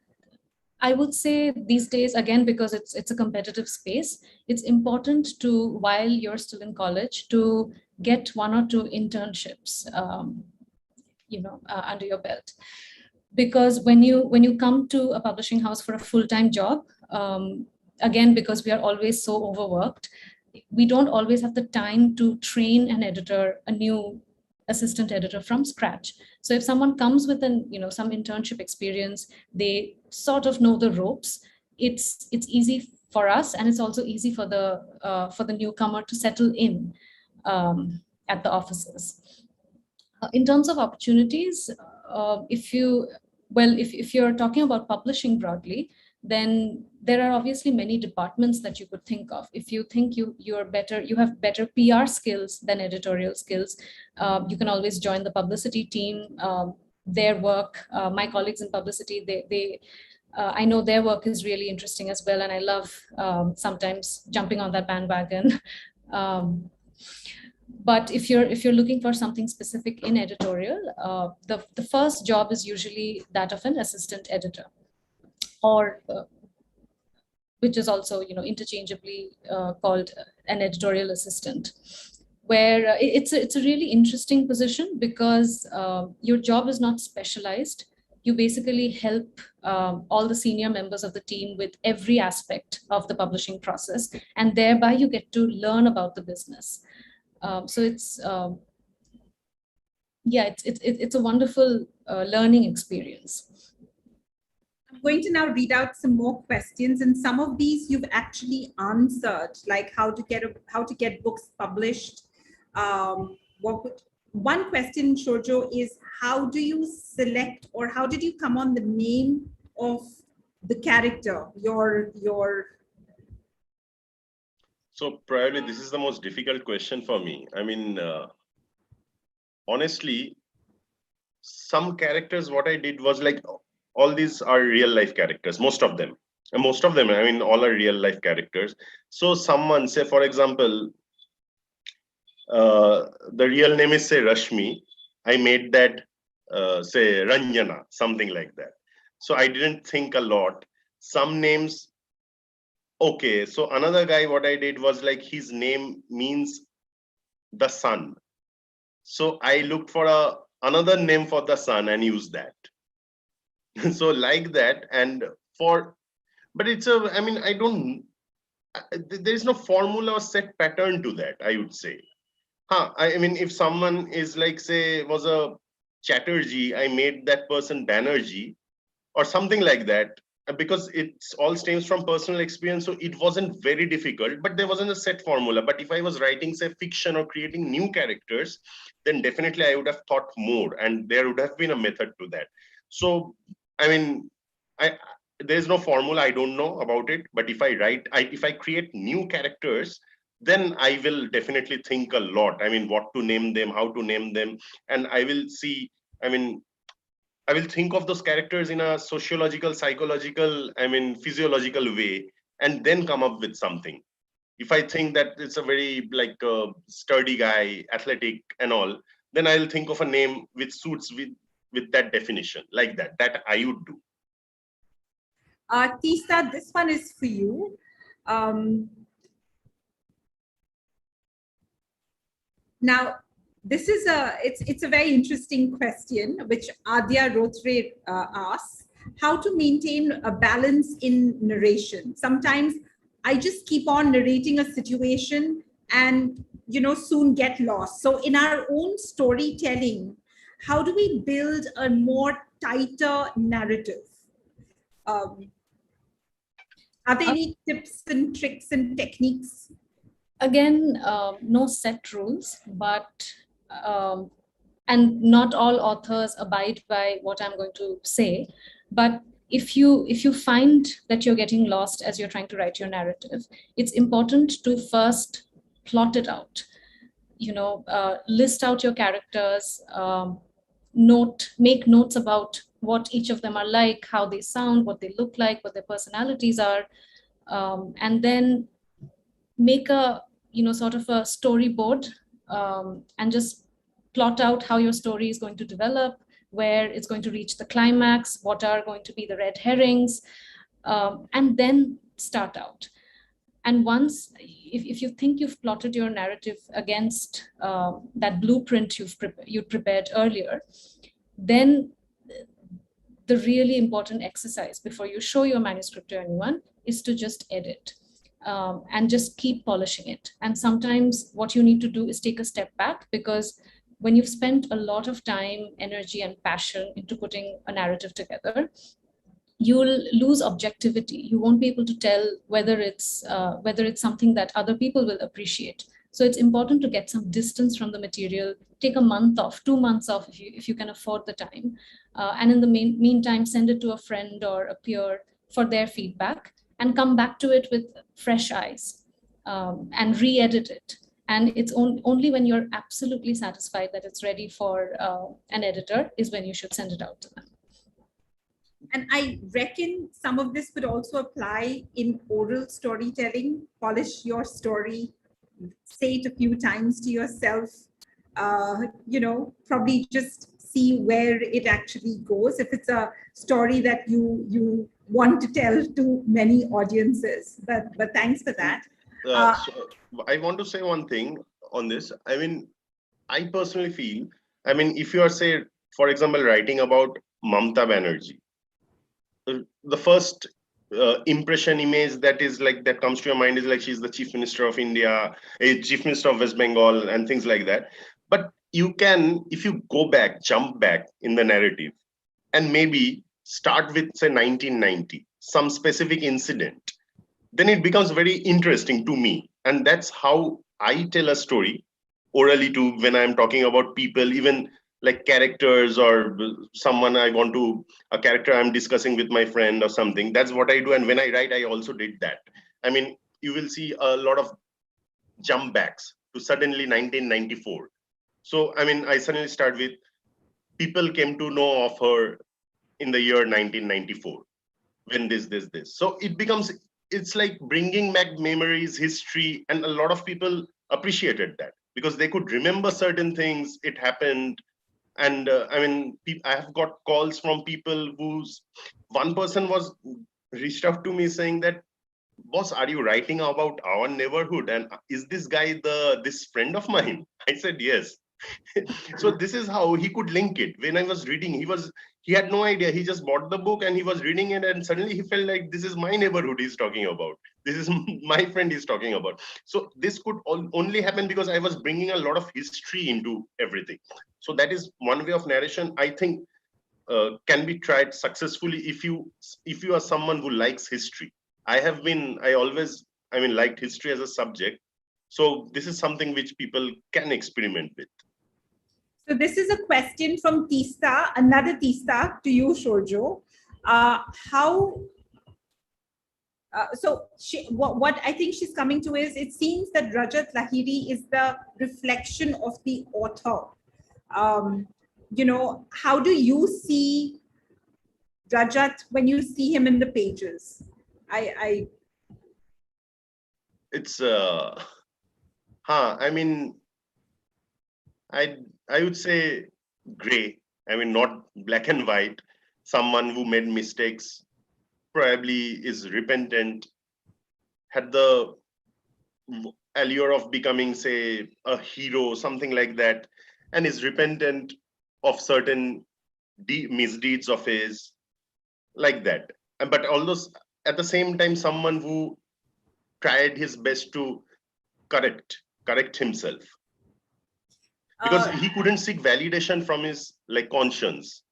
I would say these days, again, because it's a competitive space, it's important to, while you're still in college, to get 1 or 2 internships, under your belt. Because when you come to a publishing house for a full-time job, again, because we are always so overworked, we don't always have the time to train an editor, a new assistant editor from scratch. So if someone comes with some internship experience, they sort of know the ropes. It's easy for us, and it's also easy for the newcomer to settle in at the offices. In terms of opportunities, if you're talking about publishing broadly, then there are obviously many departments that you could think of. If you think you have better PR skills than editorial skills, you can always join the publicity team. Their work, my colleagues in publicity, I know their work is really interesting as well, and I love sometimes jumping on that bandwagon. But if you're looking for something specific in editorial, the first job is usually that of an assistant editor, or which is also interchangeably called an editorial assistant, where it's a really interesting position, because your job is not specialized. you basically help all the senior members of the team with every aspect of the publishing process, and thereby you get to learn about the business. So it's it's a wonderful learning experience. I'm going to now read out some more questions, and some of these you've actually answered, like how to get books published. One question, Sourjya, is how do you select, or how did you come on the name of the character? So probably this is the most difficult question for me. I mean, honestly, some characters, what I did was like, all these are real life characters, most of them, I mean, all are real life characters. So someone, say for example, the real name is say Rashmi, I made that say Ranjana, something like that. So I didn't think a lot. Some names, okay, so another guy, what I did was like, his name means the sun. So I looked for another name for the sun and used that. So like that, and but it's I mean, there is no formula or set pattern to that, I would say. I mean, if someone is like, say, was a Chatterjee, I made that person Banerjee or something like that, because it's all stems from personal experience. So it wasn't very difficult, but there wasn't a set formula. But if I was writing, say, fiction or creating new characters, then definitely I would have thought more, and there would have been a method to that. So, I mean, there's no formula, I don't know about it, but if I create new characters, then I will definitely think a lot. I mean, what to name them, how to name them, and I will see, I mean, I will think of those characters in a sociological, psychological, I mean, physiological way, and then come up with something. If I think that it's a very like sturdy guy, athletic and all, then I'll think of a name which suits with that definition, like that I would do. Teesta, this one is for you. Now, this is it's a very interesting question, which Adya Rothre asks: how to maintain a balance in narration? Sometimes I just keep on narrating a situation and soon get lost. So in our own storytelling, how do we build a more tighter narrative? Are there any tips and tricks and techniques? Again, no set rules, but and not all authors abide by what I'm going to say. But if you find that you're getting lost as you're trying to write your narrative, it's important to first plot it out. List out your characters, make notes about what each of them are like, how they sound, what they look like, what their personalities are, and then make a sort of a storyboard, and just plot out how your story is going to develop, where it's going to reach the climax, what are going to be the red herrings, and then start out. And once, if you think you've plotted your narrative against that blueprint you prepared earlier, then the really important exercise before you show your manuscript to anyone is to just edit. And just keep polishing it. And sometimes what you need to do is take a step back, because when you've spent a lot of time, energy, and passion into putting a narrative together, you'll lose objectivity. You won't be able to tell whether it's something that other people will appreciate. So it's important to get some distance from the material, take a month off, 2 months off if you can afford the time. And in the meantime, send it to a friend or a peer for their feedback, and come back to it with fresh eyes, and re-edit it. And it's only when you're absolutely satisfied that it's ready for an editor is when you should send it out to them. And I reckon some of this could also apply in oral storytelling. Polish your story, say it a few times to yourself, probably just see where it actually goes, if it's a story that you want to tell to many audiences. But thanks for that. So I want to say one thing on this. I mean, I personally feel, I mean, if you are, say, for example, writing about Mamta Banerjee. The first impression image that comes to your mind is like she's the Chief Minister of India, a Chief Minister of West Bengal, and things like that. But you can, if you go back, jump back in the narrative, and maybe start with, say, 1990, some specific incident, then it becomes very interesting to me. And that's how I tell a story orally to, when I'm talking about people, even like characters or someone a character I'm discussing with my friend or something. That's what I do. And when I write, I also did that. I mean, you will see a lot of jump backs to suddenly 1994. So, I mean, I suddenly start with people came to know of her in the year 1994 when this. So it's like bringing back memories, history, and a lot of people appreciated that because they could remember certain things. It happened. And I mean, I have got calls from people one person was reached out to me saying that, boss, are you writing about our neighborhood? And is this guy this friend of mine? I said, yes. So this is how he could link it. When I was reading, he had no idea. He just bought the book and he was reading it, and suddenly he felt like this is my neighborhood he's talking about. This is my friend he's talking about. So this could only happen because I was bringing a lot of history into everything. So that is one way of narration, I think, can be tried successfully if you are someone who likes history. I always liked history as a subject. So this is something which people can experiment with. So this is a question from Teesta, another Teesta to you, Sourjya. What I think she's coming to is, it seems that Rajat Lahiri is the reflection of the author. How do you see Rajat when you see him in the pages? It's I would say gray. I mean, not black and white. Someone who made mistakes, probably is repentant, had the allure of becoming, say, a hero, something like that, and is repentant of certain misdeeds of his, like that. But although at the same time, someone who tried his best to correct himself. Because he couldn't seek validation from his conscience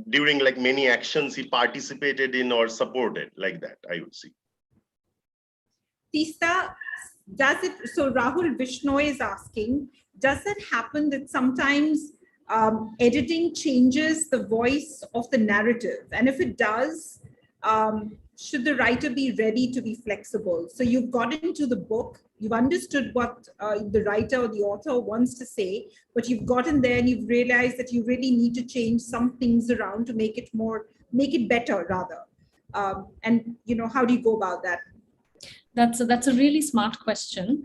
during many actions he participated in or supported, like that, I would see. Teesta, so Rahul Vishnoy is asking, does it happen that sometimes editing changes the voice of the narrative? And if it does, should the writer be ready to be flexible? So you've got into the book, you've understood what the writer or the author wants to say, but you've gotten there and you've realized that you really need to change some things around to make it better, rather. And how do you go about that? That's a really smart question,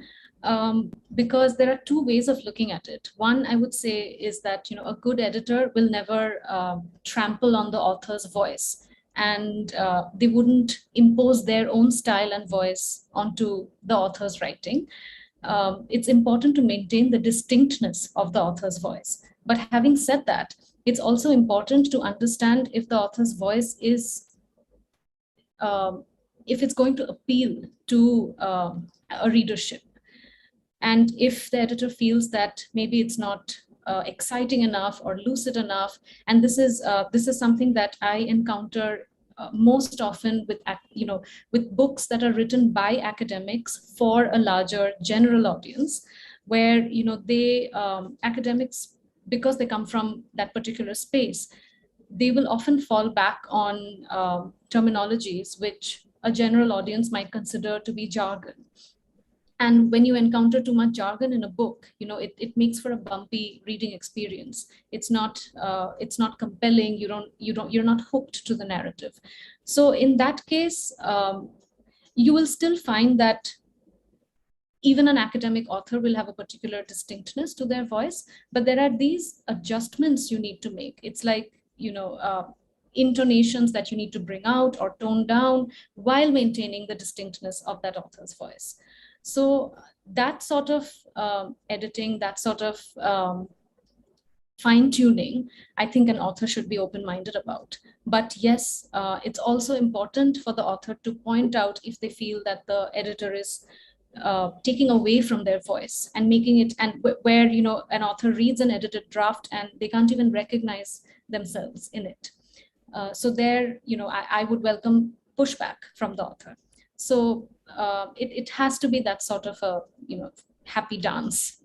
because there are two ways of looking at it. One, I would say, is that a good editor will never trample on the author's voice, and they wouldn't impose their own style and voice onto the author's writing. It's important to maintain the distinctness of the author's voice. But having said that, it's also important to understand if the author's voice is, if it's going to appeal to a readership. And if the editor feels that maybe it's not exciting enough or lucid enough, and this is something that I encounter most often with books that are written by academics for a larger general audience, where academics, because they come from that particular space, they will often fall back on terminologies which a general audience might consider to be jargon. And when you encounter too much jargon in a book, it makes for a bumpy reading experience. It's not compelling. You're not hooked to the narrative. So in that case, you will still find that even an academic author will have a particular distinctness to their voice, but there are these adjustments you need to make. It's like, intonations that you need to bring out or tone down while maintaining the distinctness of that author's voice. So that sort of editing, that sort of fine-tuning, I think an author should be open-minded about. But yes, it's also important for the author to point out if they feel that the editor is taking away from their voice and making it, and where, you know, an author reads an edited draft and they can't even recognize themselves in it. So there, you know, I would welcome pushback from the author. So it has to be that sort of a, you know, happy dance.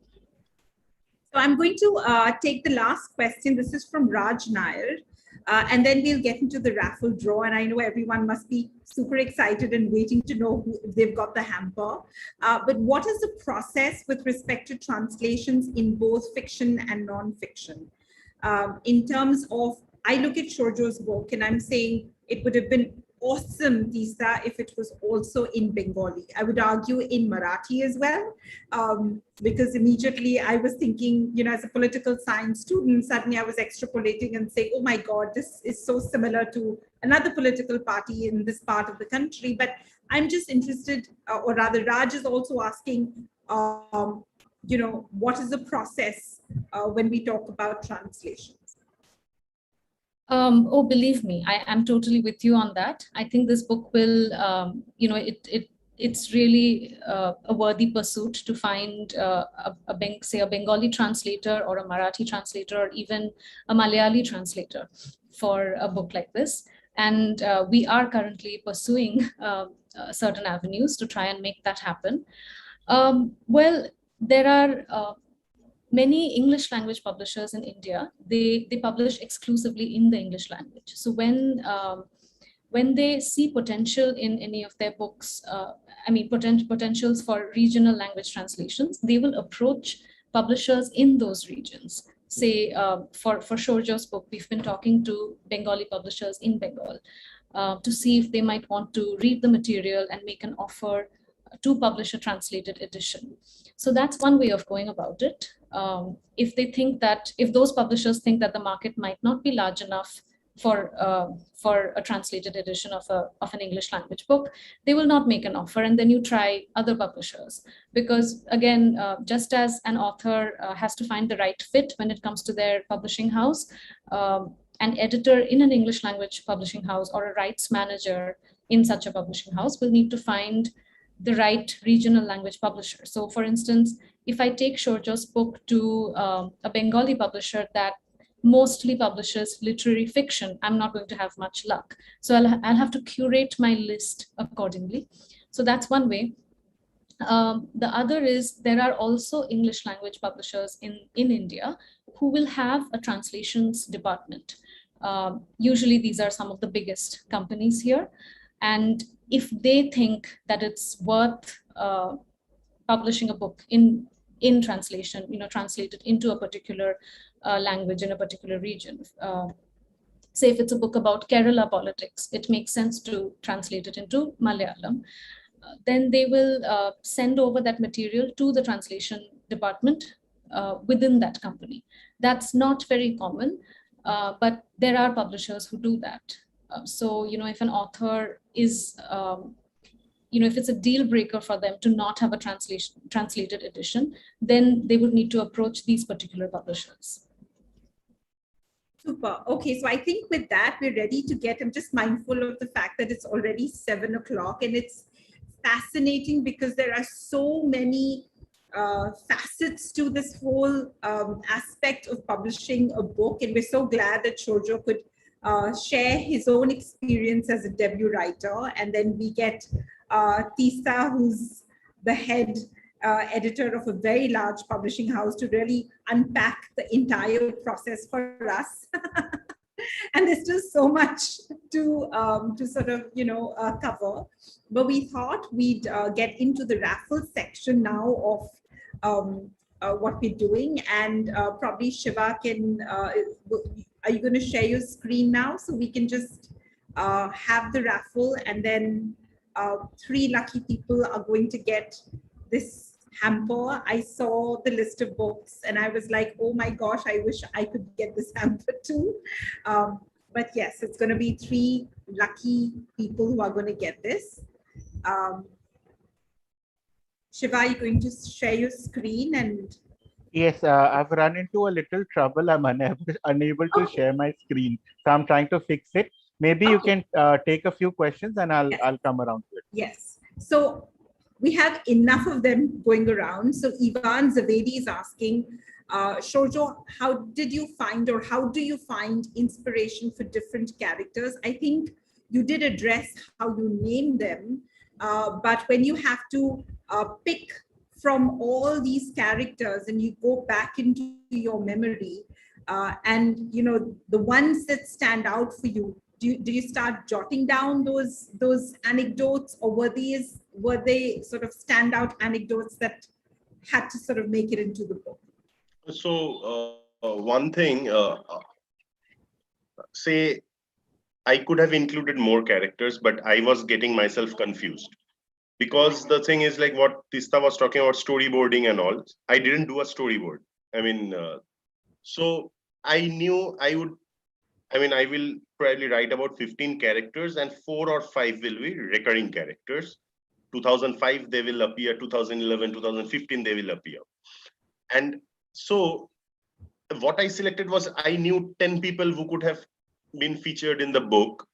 So I'm going to take the last question. This is from Raj Nair. And then we'll get into the raffle draw. And I know everyone must be super excited and waiting to know if they've got the hamper. But what is the process with respect to translations in both fiction and non-fiction? In terms of, I look at Sourjya's book and I'm saying it would have been awesome, Teesta, if it was also in Bengali. I would argue in Marathi as well, because immediately I was thinking, you know, as a political science student, suddenly I was extrapolating and saying, oh my God, this is so similar to another political party in this part of the country. But I'm just interested, or rather Raj is also asking, you know, what is the process when we talk about translations? Oh, believe me, I am totally with you on that. I think this book will, you know, it's really a worthy pursuit to find say a Bengali translator or a Marathi translator or even a Malayali translator for a book like this. And we are currently pursuing certain avenues to try and make that happen. Well, there are many English language publishers in India. They publish exclusively in the English language. So when they see potential in any of their books, I mean, potentials for regional language translations, they will approach publishers in those regions. Say for Sourjya's book, we've been talking to Bengali publishers in Bengal to see if they might want to read the material and make an offer to publish a translated edition. So that's one way of going about it. If they think that, if those publishers think that the market might not be large enough for a translated edition of an English language book, they will not make an offer, and then you try other publishers. Because again, just as an author has to find the right fit when it comes to their publishing house, an editor in an English language publishing house or a rights manager in such a publishing house will need to find the right regional language publisher. So for instance, if I take Sourjya's book to a Bengali publisher that mostly publishes literary fiction, I'm not going to have much luck. So I'll have to curate my list accordingly. So that's one way. The other is there are also English language publishers in India who will have a translations department. Usually these are some of the biggest companies here. And if they think that it's worth publishing a book in translation, you know, translated into a particular language in a particular region. Say if it's a book about Kerala politics, it makes sense to translate it into Malayalam. Then they will send over that material to the translation department within that company. That's not very common, but there are publishers who do that. So, you know, if an author is, you know, if it's a deal breaker for them to not have a translated edition, then they would need to approach these particular publishers. Super. Okay, so I think with that, we're ready to get, I'm just mindful of the fact that it's already 7 o'clock, and it's fascinating because there are so many facets to this whole aspect of publishing a book. And we're so glad that Sourjya could share his own experience as a debut writer. And then we get Teesta, who's the head editor of a very large publishing house, to really unpack the entire process for us. And there's still so much to sort of, you know, cover. But we thought we'd get into the raffle section now of what we're doing. And probably Shiva can, are you going to share your screen now so we can just have the raffle, and then 3 lucky people are going to get this hamper. I saw the list of books and I was like, oh my gosh, I wish I could get this hamper too. But yes, it's going to be 3 lucky people who are going to get this. Shiva, you're going to share your screen, and Yes, I've run into a little trouble. I'm unable to Okay. share my screen, so I'm trying to fix it. Maybe you Okay. can take a few questions, and Yes. I'll come around to it. Yes. So we have enough of them going around. So Ivan Zavedi is asking, Sourjya, how did you find, or how do you find inspiration for different characters? I think you did address how you name them, but when you have to pick from all these characters and you go back into your memory, and the ones that stand out for you, do you start jotting down those anecdotes, or were they sort of standout anecdotes that had to sort of make it into the book? So one thing, say I could have included more characters, but I was getting myself confused. Because the thing is like what Teesta was talking about, storyboarding and all. I didn't do a storyboard. I mean, so I knew I will probably write about 15 characters and 4 or 5 will be recurring characters. 2005, they will appear, 2011, 2015, they will appear. And so what I selected was, I knew 10 people who could have been featured in the book,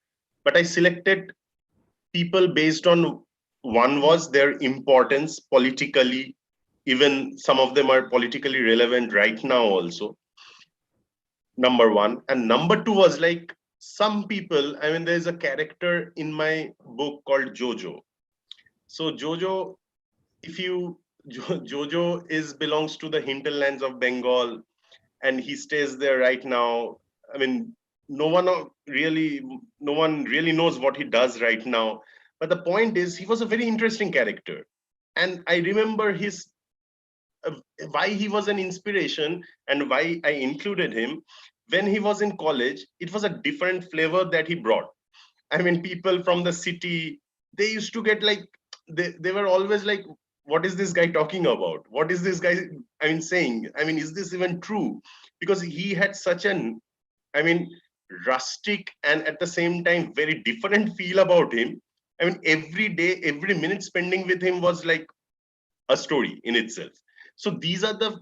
but I selected people based on, one was their importance politically, even some of them are politically relevant right now also, number one. And number two was like, some people, there's a character in my book called Jojo. So Jojo, if you Jojo belongs to the hinterlands of Bengal, and he stays there right now. I mean, no one really knows what he does right now. But the point is, he was a very interesting character, and I remember why he was an inspiration and why I included him. When he was in college, it was a different flavor that he brought. People from the city, they used to get like, they were always like, what is this guy talking about? What is this guy, saying? Is this even true? Because he had such an, rustic and at the same time very different feel about him. Every day, every minute spending with him was like a story in itself. So these are the,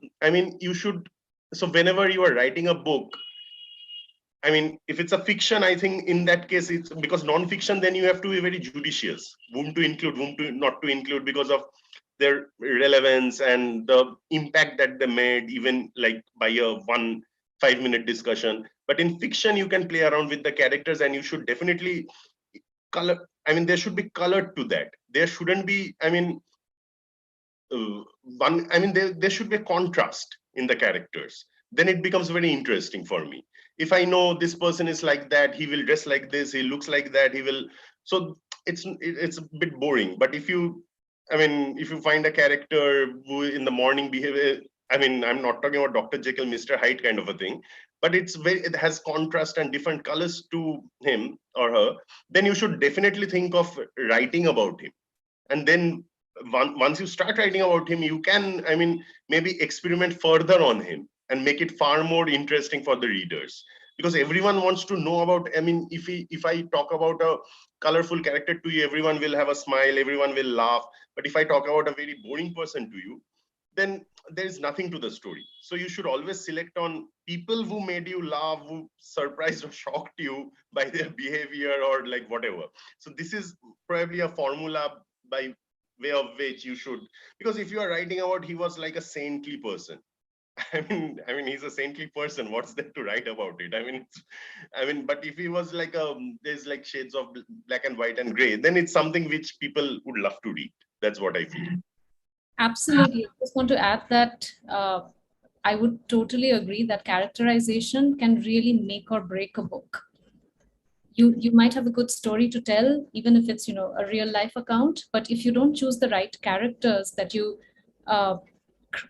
you should, so whenever you are writing a book, if it's a fiction, I think in that case, it's because non-fiction, then you have to be very judicious, whom to include, whom to not to include, because of their relevance and the impact that they made, even like by a 1 5-minute discussion. But in fiction, you can play around with the characters, and you should definitely color. There should be color to that. There shouldn't be, there should be a contrast in the characters. Then it becomes very interesting for me. If I know this person is like that, he will dress like this, he looks like that, he will. So it's a bit boring. But if you find a character who in the morning behave, I'm not talking about Dr. Jekyll, Mr. Hyde kind of a thing, but it has contrast and different colors to him or her, then you should definitely think of writing about him. And then once you start writing about him, you can, maybe experiment further on him and make it far more interesting for the readers. Because everyone wants to know about, if I talk about a colorful character to you, everyone will have a smile, everyone will laugh. But if I talk about a very boring person to you, then there is nothing to the story. So you should always select on people who made you laugh, who surprised or shocked you by their behavior or like whatever. So this is probably a formula by way of which you should, because if you are writing about he was like a saintly person, he's a saintly person, what's there to write about it? But if he was like there's like shades of black and white and gray, then it's something which people would love to read. That's what I feel. Absolutely. I just want to add that I would totally agree that characterization can really make or break a book. You might have a good story to tell, even if it's, a real life account, but if you don't choose the right characters that you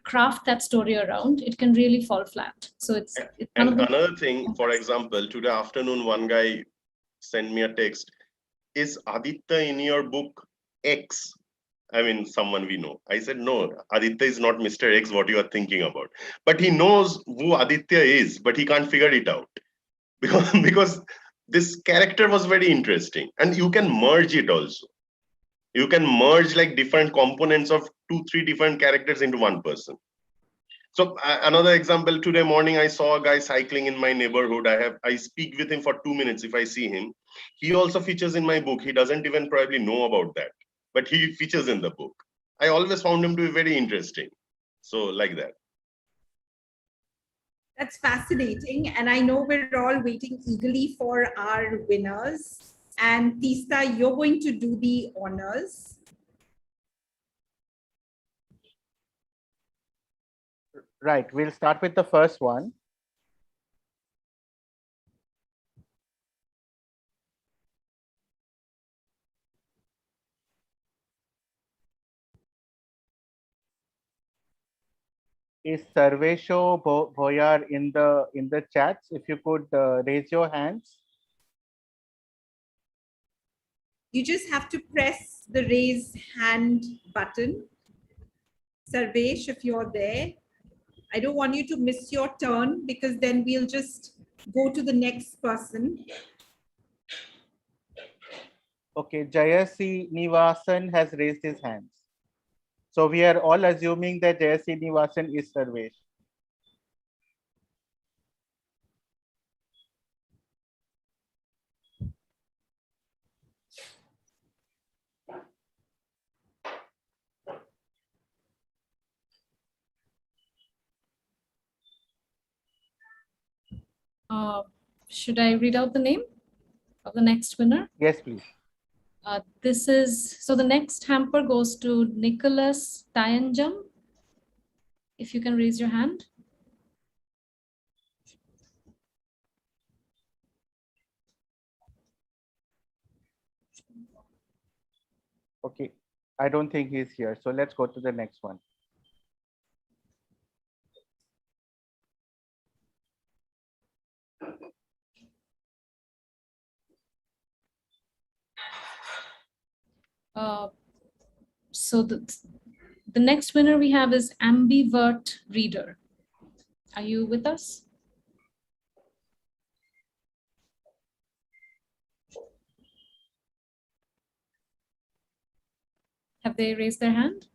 craft that story around, it can really fall flat. So it's and another thing, for example, today afternoon, one guy sent me a text, is Aditya in your book X? Someone we know. I said, no, Aditya is not Mr. X, what you are thinking about. But he knows who Aditya is, but he can't figure it out. Because this character was very interesting. And you can merge it also. You can merge like different components of 2-3 different characters into one person. So another example, today morning, I saw a guy cycling in my neighborhood. I speak with him for 2 minutes if I see him. He also features in my book. He doesn't even probably know about that, but he features in the book. I always found him to be very interesting. So like that. That's fascinating. And I know we're all waiting eagerly for our winners. And Teesta, you're going to do the honors. Right, we'll start with the first one. Is Sarvesho Bhoyar in the chats? If you could raise your hands. You just have to press the raise hand button. Sarvesh, if you're there, I don't want you to miss your turn because then we'll just go to the next person. Okay, Jayasi Nivasan has raised his hands. So we are all assuming that Jayasi Nivasan is Sarvesh. Should I read out the name of the next winner? Yes, please. This is, so the next hamper goes to Nicholas Tayanjam. If you can raise your hand. Okay, I don't think he's here. So let's go to the next one. So the next winner we have is Ambivert Reader. Are you with us? Have they raised their hand?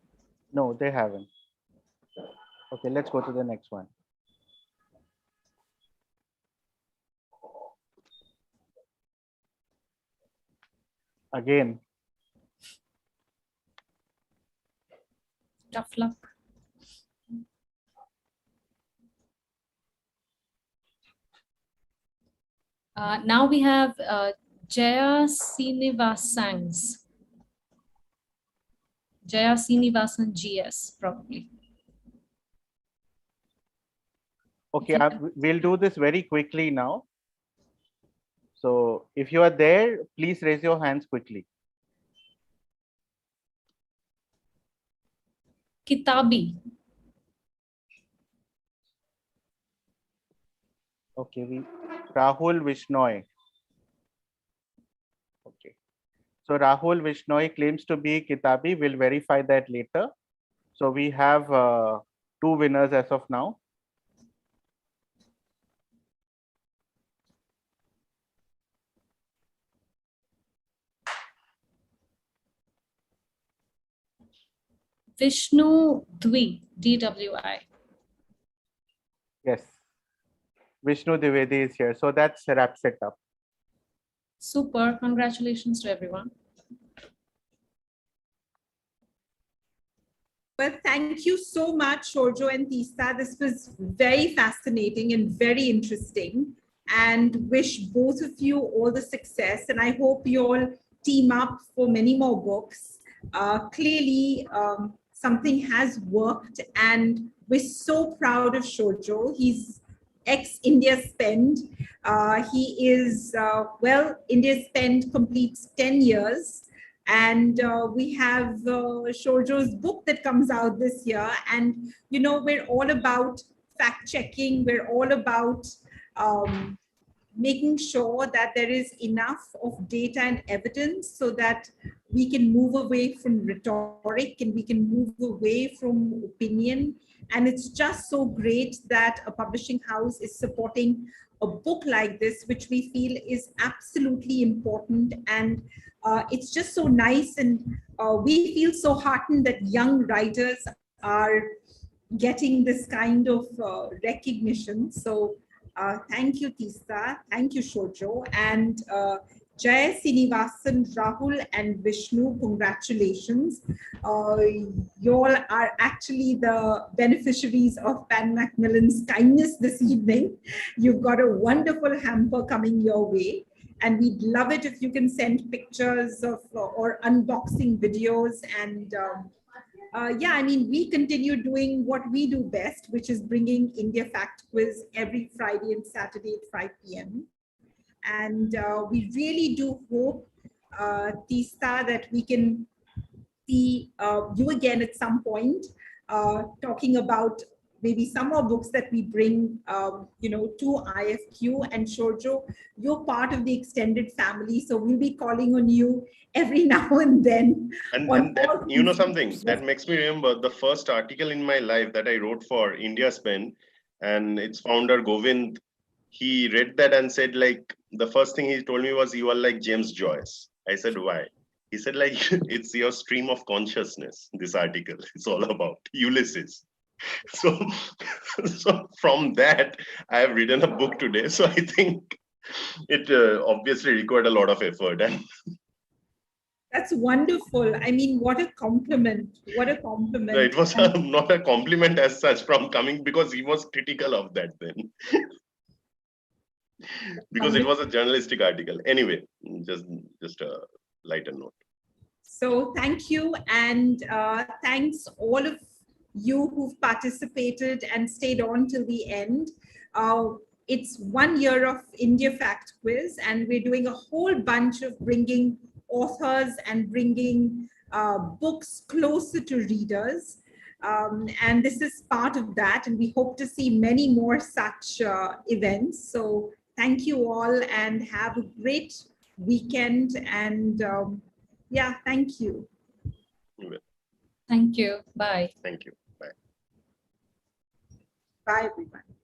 No, they haven't. Okay, let's go to the next one. Again. Tough luck. Now we have Jaya Srinivasan. Jaya Srinivasan GS, probably. Okay, we'll do this very quickly now. So if you are there, please raise your hands quickly. Kitabi. Okay, Rahul Vishnoi. Okay. So Rahul Vishnoi claims to be Kitabi. We'll verify that later. So we have 2 winners as of now. Vishnu Dwi, DWI. Yes. Vishnu Dwivedi is here. So that wraps it up. Super. Congratulations to everyone. Well, thank you so much, Sourjya and Teesta. This was very fascinating and very interesting, and wish both of you all the success. And I hope you all team up for many more books. Clearly, something has worked, and we're so proud of Sourjya. He's ex-India Spend. He is, well, India Spend completes 10 years. And we have Sourjya's book that comes out this year. And, you know, we're all about fact checking. We're all about making sure that there is enough of data and evidence so that we can move away from rhetoric and we can move away from opinion. And it's just so great that a publishing house is supporting a book like this, which we feel is absolutely important. And it's just so nice. And we feel so heartened that young writers are getting this kind of recognition. So thank you, Teesta. Thank you, Sourjya. And Jay, Srinivasan, Rahul, and Vishnu, congratulations. You all are actually the beneficiaries of Pan Macmillan's kindness this evening. You've got a wonderful hamper coming your way. And we'd love it if you can send pictures of or unboxing videos. And yeah, I mean, we continue doing what we do best, which is bringing India Fact Quiz every Friday and Saturday at 5 p.m. And we really do hope, Teesta, that we can see you again at some point, talking about maybe some more books that we bring, to IFQ. And Sourjya, you're part of the extended family, so we'll be calling on you every now and then. And that, you know something, that makes me remember the first article in my life that I wrote for India Spin, and its founder, Govind, he read that and said, like, the first thing he told me was, you are like James Joyce. I said, why? He said, like, it's your stream of consciousness, this article. It's all about Ulysses. So from that, I have written a book today. So I think it obviously required a lot of effort. And that's wonderful. I mean, what a compliment. What a compliment. it was not a compliment as such from coming, because he was critical of that then. Because it was a journalistic article. Anyway, just a lighter note. So thank you. And thanks all of you who've participated and stayed on till the end. It's 1 year of India Fact Quiz, and we're doing a whole bunch of bringing authors and bringing books closer to readers. And this is part of that, and we hope to see many more such events. So thank you all, and have a great weekend. And yeah, thank you. Thank you. Bye. Thank you. Bye. Bye, everyone.